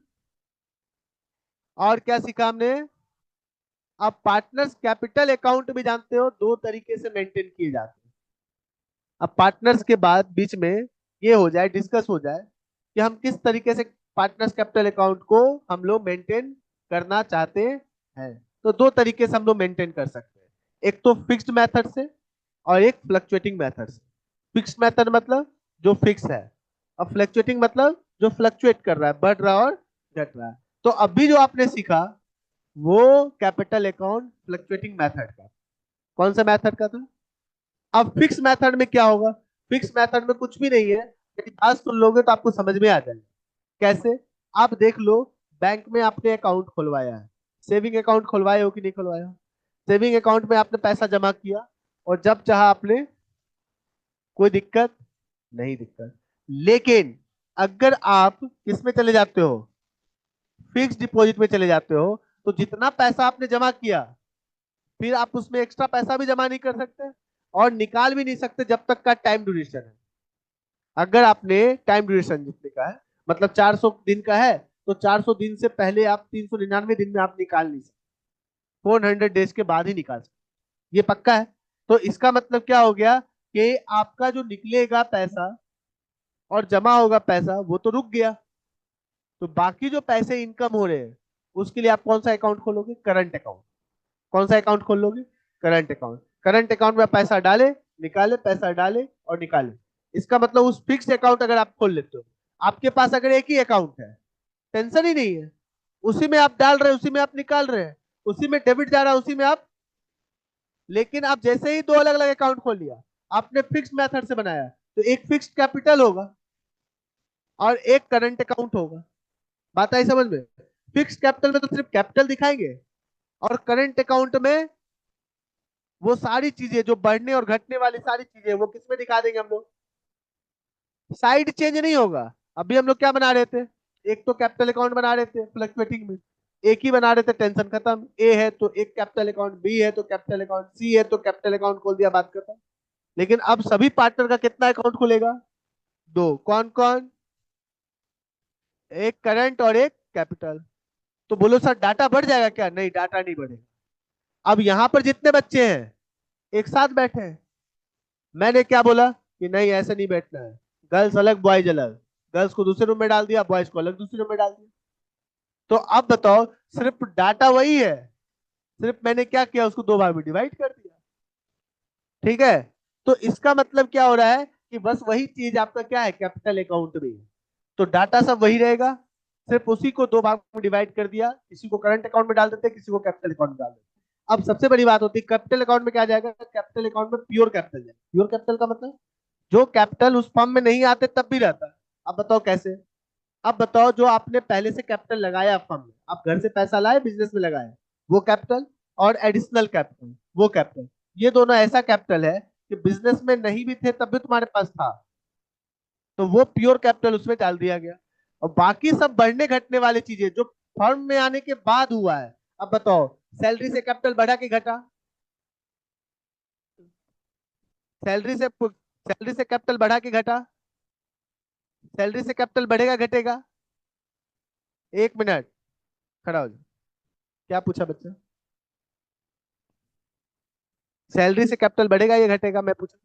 और क्या सीखा हमने, अब पार्टनर्स कैपिटल अकाउंट भी जानते हो दो तरीके से मेंटेन किए जाते हैं। अब पार्टनर्स के बाद बीच में ये हो जाए, डिस्कस हो जाए कि हम किस तरीके से पार्टनर्स कैपिटल अकाउंट को हम लोग मेंटेन करना चाहते हैं। तो दो तरीके से हम लोग मेंटेन कर सकते हैं, एक तो फिक्स्ड मेथड से और एक फ्लक्चुएटिंग मेथड से। फिक्स्ड मेथड मतलब जो फिक्स है, और फ्लक्चुएटिंग मतलब जो फ्लक्चुएट कर रहा है, बढ़ रहा है और घट रहा है। तो अभी जो आपने सीखा वो कैपिटल अकाउंट फ्लक्चुएटिंग मेथड का, कौन सा मेथड का था। अब फिक्स मेथड में क्या होगा, फिक्स मेथड में कुछ भी नहीं है, लेकिन आज सुन लोगे तो आपको समझ में आ जाएगा। कैसे, आप देख लो, बैंक में आपने अकाउंट खुलवाया है, सेविंग अकाउंट खुलवाए हो कि नहीं खुलवाया। सेविंग अकाउंट में आपने पैसा जमा किया और जब चाहा आपने, कोई दिक्कत नहीं, दिक्कत। लेकिन अगर आप किस में चले जाते हो, फिक्स डिपॉजिट में चले जाते हो, तो जितना पैसा आपने जमा किया फिर आप उसमें एक्स्ट्रा पैसा भी जमा नहीं कर सकते और निकाल भी नहीं सकते जब तक का टाइम ड्यूरेशन है। अगर आपने टाइम ड्यूरेशन जितने का है, मतलब 400 दिन का है, तो 400 दिन से पहले आप 399 दिन में आप निकाल नहीं सकते, 400 डेज के बाद ही निकाल सकते, ये पक्का है। तो इसका मतलब क्या हो गया कि आपका जो निकलेगा पैसा और जमा होगा पैसा वो तो रुक गया, तो बाकी जो पैसे इनकम हो रहे हैं उसके लिए आप कौन सा अकाउंट खोलोगे, करंट अकाउंट। कौन सा अकाउंट खोल लोगे, करंट अकाउंट। करंट अकाउंट में पैसा डाले, निकाले, पैसा डाले और निकाले। इसका मतलब उस फिक्स अकाउंट अगर आप खोल लेते हो, आपके पास अगर एक ही अकाउंट है, टेंशन ही नहीं है, उसी में आप डाल रहे हैं, उसी में आप निकाल रहे हैं, उसी में डेबिट जा रहा है, उसी में आप। लेकिन आप जैसे ही दो अलग अलग अकाउंट खोल लिया, आपने फिक्स मेथड से बनाया, तो एक फिक्स कैपिटल होगा और एक करंट अकाउंट होगा। बात आई समझ में? फिक्स कैपिटल में तो सिर्फ कैपिटल दिखाएंगे, और करंट अकाउंट में वो सारी चीजें जो बढ़ने और घटने वाली सारी चीजें वो किसमें दिखा देंगे हम लोग, साइड चेंज नहीं होगा। अभी हम लोग क्या बना रहे थे, एक तो कैपिटल अकाउंट बना रहे थे फ्लक्चुएटिंग में, एक ही बना रहे थे, टेंशन खत्म। ए है तो एक कैपिटल अकाउंट, बी है तो कैपिटल अकाउंट, सी है तो कैपिटल अकाउंट खोल दिया, बात खत्म। लेकिन अब सभी पार्टनर का कितना अकाउंट खुलेगा, दो। कौन कौन, एक करंट और एक कैपिटल। तो बोलो सर डाटा बढ़ जाएगा क्या, नहीं डाटा नहीं बढ़ेगा। अब यहाँ पर जितने बच्चे हैं एक साथ बैठे हैं, मैंने क्या बोला कि नहीं ऐसे नहीं बैठना है, गर्ल्स अलग बॉयज अलग, गर्ल्स को दूसरे रूम में डाल दिया, बॉयज को अलग दूसरे रूम में डाल दिया। तो अब बताओ, सिर्फ डाटा वही है, सिर्फ मैंने क्या किया, उसको दो भाग में डिवाइड कर दिया। ठीक है, तो इसका मतलब क्या हो रहा है कि बस वही चीज आपका क्या है, कैपिटल अकाउंट में। तो डाटा सब वही रहेगा, सिर्फ उसी को दो भाग में डिवाइड कर दिया, किसी को करंट अकाउंट में डाल देते, किसी को कैपिटल अकाउंट में डाल देते। अब सबसे बड़ी बात होती है, कैपिटल अकाउंट में क्या जाएगा, कैपिटल अकाउंट में प्योर कैपिटल जाएगा। प्योर कैपिटल का मतलब जो कैपिटल उस फर्म में नहीं आते तब भी रहता है। अब बताओ कैसे, अब बताओ जो आपने पहले से कैपिटल लगाया फर्म में, आप घर से पैसा लाए बिजनेस में लगाए, वो कैपिटल, और एडिशनल कैपिटल वो कैपिटल, ये दोनों ऐसा कैपिटल है कि बिजनेस में नहीं भी थे तब भी तुम्हारे पास था, तो वो प्योर कैपिटल उसमें डाल दिया गया। और बाकी सब बढ़ने घटने वाली चीजें जो फर्म में आने के बाद हुआ है, अब बताओ, सैलरी से घटा, सैलरी से कैपिटल बढ़ा के घटा, सैलरी से कैपिटल बढ़ेगा घटेगा, एक मिनट, खड़ा हो जाओ। क्या पूछा बच्चा, सैलरी से कैपिटल बढ़ेगा या घटेगा, मैं पूछा।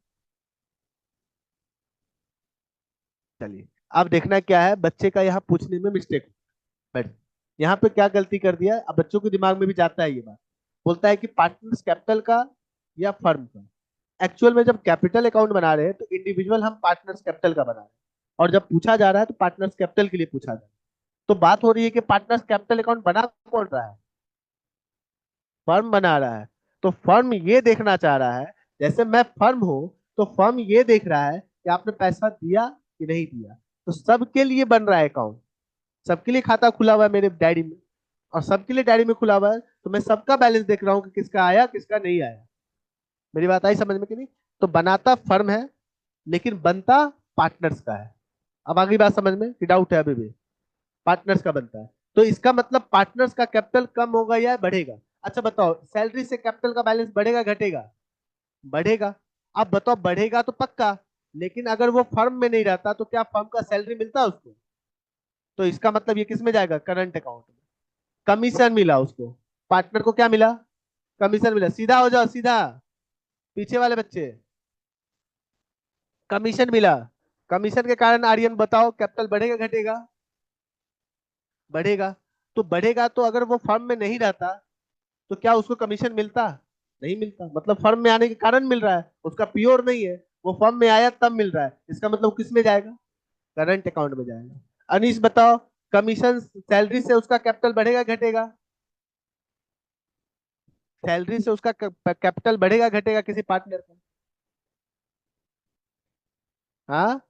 चलिए, अब देखना क्या है बच्चे का यहाँ पूछने में मिस्टेक। बैठ, यहाँ पे क्या गलती कर दिया, अब बच्चों के दिमाग में भी जाता है ये बात, बोलता है कि पार्टनर्स कैपिटल का या फर्म का। एक्चुअल में जब कैपिटल अकाउंट बना रहे हैं तो इंडिविजुअल हम पार्टनर्स कैपिटल का बना रहे हैं, और जब पूछा जा रहा है तो पार्टनर्स कैपिटल के लिए पूछा जा रहा है। तो बात हो रही है कि पार्टनर्स कैपिटल अकाउंट बना कौन रहा है, फर्म बना रहा है। तो फर्म ये देखना चाह रहा है, जैसे मैं फर्म हूं, तो फर्म ये देख रहा है कि आपने पैसा दिया कि नहीं दिया। तो सबके लिए बन रहा है अकाउंट, सबके लिए खाता खुला हुआ है मेरे डायरी में। और सबके लिए डायरी में खुला हुआ है, तो मैं सबका बैलेंस देख रहा हूँ कि किसका आया किसका नहीं आया। मेरी बात आई समझ में कि नहीं? तो बनाता फर्म है लेकिन बनता पार्टनर्स का है। अब आगे बात समझ में कि डाउट है अभी भी? पार्टनर्स का बनता है, तो इसका मतलब पार्टनर्स का कैपिटल कम होगा या बढ़ेगा? अच्छा बताओ, सैलरी से कैपिटल का बैलेंस बढ़ेगा घटेगा? बढ़ेगा। अब बताओ बढ़ेगा तो पक्का, लेकिन अगर वो फर्म में नहीं रहता तो क्या फर्म का सैलरी मिलता उसको? तो इसका मतलब ये किस में जाएगा? करंट अकाउंट में। कमीशन मिला उसको, पार्टनर को क्या मिला? कमीशन मिला। सीधा हो जाओ सीधा, पीछे वाले बच्चे। कमीशन मिला, कमीशन के कारण आर्यन बताओ कैपिटल बढ़ेगा घटेगा? बढ़ेगा। तो बढ़ेगा तो अगर वो फर्म में नहीं रहता तो क्या उसको कमीशन मिलता? नहीं मिलता। मतलब फर्म में आने के कारण मिल रहा है, उसका प्योर नहीं है, वो फर्म में आया तब मिल रहा है, इसका मतलब किस में जाएगा? करंट अकाउंट में जाएगा। अनीश बताओ, कमीशन सैलरी से उसका कैपिटल बढ़ेगा घटेगा? सैलरी से उसका कैपिटल बढ़ेगा घटेगा किसी पार्टनर का? हाँ,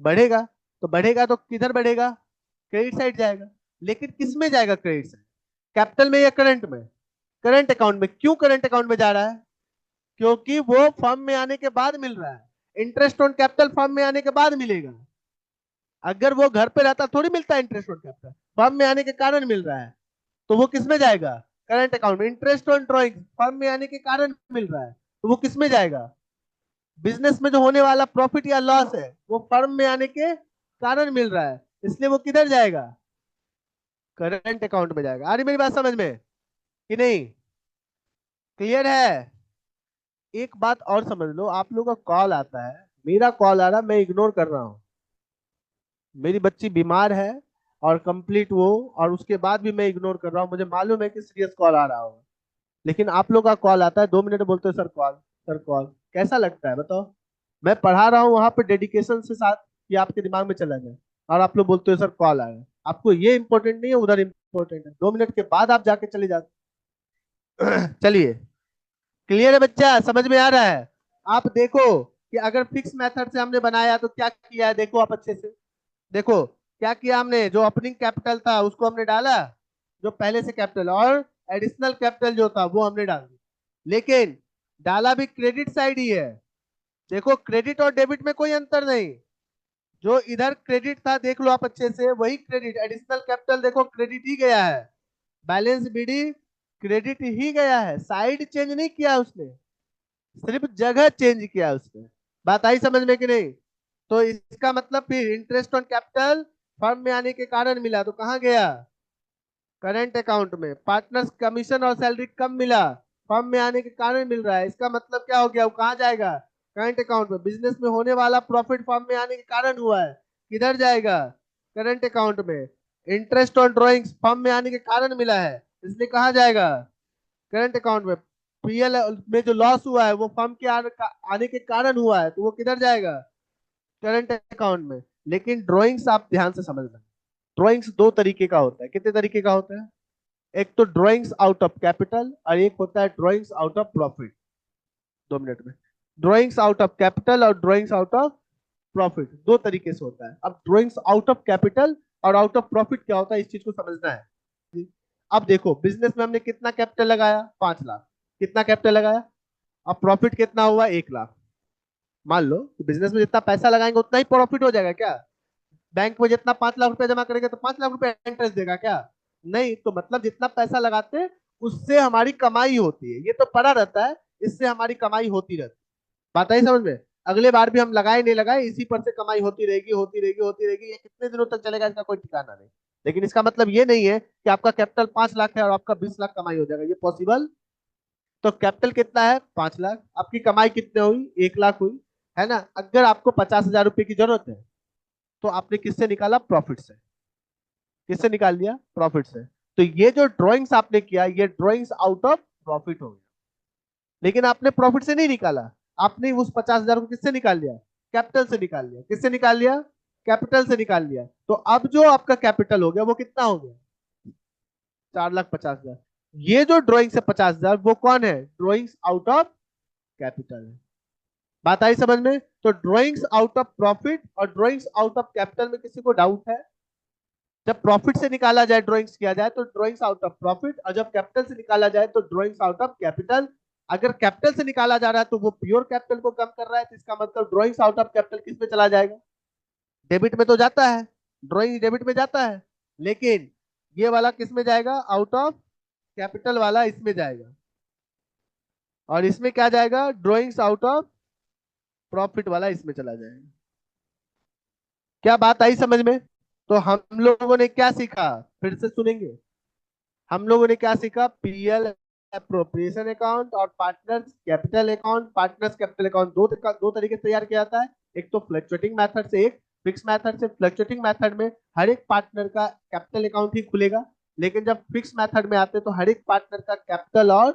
बढ़ेगा। तो बढ़ेगा तो किधर बढ़ेगा? क्रेडिट साइड जाएगा। लेकिन किस में जाएगा क्रेडिट साइड? कैपिटल में या करंट में? करंट अकाउंट में। क्यों करंट अकाउंट में जा रहा है? क्योंकि वो फर्म में आने के बाद मिल रहा है। इंटरेस्ट ऑन कैपिटल फर्म में आने के बाद मिलेगा। अगर वो घर पे रहता थोड़ी मिलता है इंटरेस्ट ऑन कैपिटल, फर्म में आने के कारण मिल रहा है, तो वो किस में जाएगा? करंट अकाउंट में। इंटरेस्ट ऑन ड्रॉइंग फर्म में आने के कारण मिल रहा है, तो वो किस में जाएगा? बिजनेस में जो होने वाला प्रॉफिट या लॉस है वो फर्म में आने के कारण मिल रहा है, इसलिए वो किधर जाएगा? करंट अकाउंट में जाएगा। आ रही मेरी बात समझ में कि नहीं? क्लियर है? एक बात और समझ लो, आप लोगों का कॉल आता है, मेरा कॉल आ रहा है, मैं इग्नोर कर रहा हूँ। मेरी बच्ची बीमार है और कंप्लीट वो, और उसके बाद भी मैं इग्नोर कर रहा हूँ, मुझे मालूम है कि सीरियस कॉल आ रहा होगा, लेकिन आप लोग का कॉल आता है, 2 मिनट बोलते हो सर कॉल, सर कॉल। कैसा लगता है बताओ? मैं पढ़ा रहा हूँ वहां पे डेडिकेशन से साथ, कि आपके दिमाग में चला जाए, और आप लोग बोलते हो सर कॉल आया। आपको ये इंपॉर्टेंट नहीं है, उधर इंपॉर्टेंट है, 2 मिनट के बाद आप जाके चले जाते। चलिए, क्लियर है बच्चा? समझ में आ रहा है? आप देखो कि अगर फिक्स मेथड से हमने बनाया तो क्या किया है, देखो आप अच्छे से देखो। क्या किया हमने? जो ओपनिंग कैपिटल था उसको हमने डाला, जो पहले से कैपिटल, और एडिशनल कैपिटल जो था वो हमने डाल दिया, लेकिन डाला भी क्रेडिट साइड ही है। देखो क्रेडिट और डेबिट में कोई अंतर नहीं, जो इधर क्रेडिट था देख लो आप अच्छे से, वही क्रेडिट, एडिशनल कैपिटल देखो क्रेडिट ही गया है, बैलेंस बीडी क्रेडिट ही गया है, साइड चेंज नहीं किया उसने, सिर्फ जगह चेंज किया उसने। बात आई समझ में कि नहीं? तो इसका मतलब फिर इंटरेस्ट ऑन कैपिटल फर्म में आने के कारण मिला तो कहाँ गया? करंट अकाउंट में। पार्टनर्स कमीशन और सैलरी कम मिला, फर्म में आने के कारण मिल रहा है, इसका मतलब क्या हो गया? वो कहाँ जाएगा? करंट अकाउंट में। बिजनेस में होने वाला प्रॉफिट फर्म में आने के कारण हुआ है, किधर जाएगा? करंट अकाउंट में। इंटरेस्ट ऑन ड्रॉइंग्स फर्म में आने के कारण मिला है, इसलिए कहाँ जाएगा? करंट अकाउंट में। पीएल में जो लॉस हुआ है वो फर्म के आने के कारण हुआ है, तो वो किधर जाएगा? करंट अकाउंट में। लेकिन ड्रॉइंग्स आप ध्यान से समझना, ड्रॉइंग्स दो तरीके का होता है। कितने तरीके का होता है? एक तो ड्रॉइंग्स आउट ऑफ कैपिटल और एक होता है drawings out of profit. 2 minute में। ड्रॉइंग्स आउट ऑफ कैपिटल और ड्रॉइंग्स आउट ऑफ प्रॉफिट दो तरीके से होता है। अब ड्रॉइंग्स आउट ऑफ कैपिटल और आउट ऑफ प्रॉफिट क्या होता है, इस चीज को समझना है। अब देखो बिजनेस में हमने कितना कैपिटल लगाया? 5 लाख। कितना कैपिटल लगाया? अब प्रॉफिट कितना हुआ? 1 लाख। मान लो बिजनेस में जितना पैसा लगाएंगे उतना ही प्रॉफिट हो जाएगा क्या? बैंक में जितना 5 लाख रुपए जमा करेंगे तो 5 लाख रुपए इंटरेस्ट देगा क्या? नहीं। तो मतलब जितना पैसा लगाते हैं उससे हमारी कमाई होती है, ये तो पड़ा रहता है, इससे हमारी कमाई होती रहती है। बात आई समझ में? अगले बार भी हम लगाए नहीं लगाए, इसी पर से कमाई होती रहेगी होती रहेगी होती रहेगी, ये कितने दिनों तक चलेगा इसका कोई ठिकाना नहीं। लेकिन इसका मतलब ये नहीं है कि आपका कैपिटल 5 लाख है और आपका 20 लाख कमाई हो जाएगा, ये पॉसिबल? तो कैपिटल कितना है? 5 लाख। आपकी कमाई कितने हुई? 1 लाख हुई, है ना? अगर आपको 50,000 रुपए की जरूरत है तो आपने किससे निकाला? प्रॉफिट से। किससे निकाल लिया? प्रॉफिट से। तो ये जो ड्राइंग्स आपने किया ये ड्राइंग्स आउट ऑफ प्रॉफिट हो गया, लेकिन आपने प्रॉफिट से नहीं निकाला, आपने उस 50,000 को किससे निकाल लिया? कैपिटल से निकाल लिया। किससे निकाल लिया? कैपिटल से निकाल लिया। तो अब जो आपका कैपिटल हो गया वो कितना हो गया? 4,50,000। ये जो ड्राइंग से 50,000 वो कौन है? ड्राइंग्स आउट ऑफ कैपिटल है। बात आई समझ में? तो ड्राइंग्स आउट ऑफ प्रॉफिट और ड्राइंग्स आउट ऑफ कैपिटल में किसी को डाउट है? जब प्रॉफिट से निकाला जाए, ड्रॉइंग्स किया जाए तो ड्रॉइंग्स आउट ऑफ प्रॉफिट, और जब कैपिटल से निकाला जाए तो ड्रॉइंग्स आउट ऑफ कैपिटल। अगर कैपिटल से निकाला जा रहा है तो वो प्योर कैपिटल को कम कर रहा है, तो इसका मतलब ड्रॉइंग्स आउट ऑफ कैपिटल किस में चला जाएगा? डेबिट में तो जाता है, ड्रॉइंग डेबिट में जाता है, लेकिन ये वाला किस में जाएगा? आउट ऑफ कैपिटल वाला इसमें जाएगा, और इसमें क्या जाएगा? ड्रॉइंग्स आउट ऑफ प्रॉफिट वाला इसमें चला जाएगा। क्या बात आई समझ में? तो हम लोगों ने क्या सीखा, फिर से सुनेंगे। हम लोगों ने क्या सीखा? पीएल अप्रोप्रिएशन अकाउंट और partners capital account. Partners capital account दो तरीके से तैयार किया जाता है, एक तो फ्लक्चुएटिंग मेथड से, एक फिक्स मेथड से। फ्लक्चुएटिंग मेथड में हर एक पार्टनर का कैपिटल अकाउंट ही खुलेगा, लेकिन जब फिक्स मेथड में आते हैं तो हर एक पार्टनर का कैपिटल और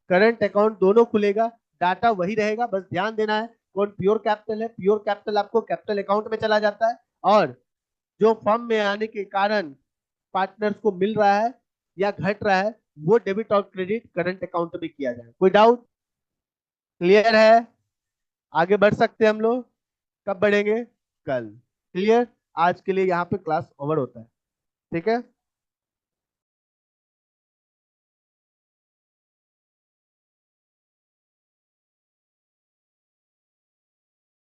करंट अकाउंट दोनों खुलेगा। डाटा वही रहेगा, बस ध्यान देना है कौन प्योर कैपिटल है। प्योर कैपिटल आपको कैपिटल अकाउंट में चला जाता है, और जो फर्म में आने के कारण पार्टनर्स को मिल रहा है या घट रहा है, वो डेबिट और क्रेडिट करंट अकाउंट में किया जाए। कोई डाउट? क्लियर है? आगे बढ़ सकते हैं हम लोग? कब बढ़ेंगे? कल। क्लियर? आज के लिए यहाँ पे क्लास ओवर होता है, ठीक है।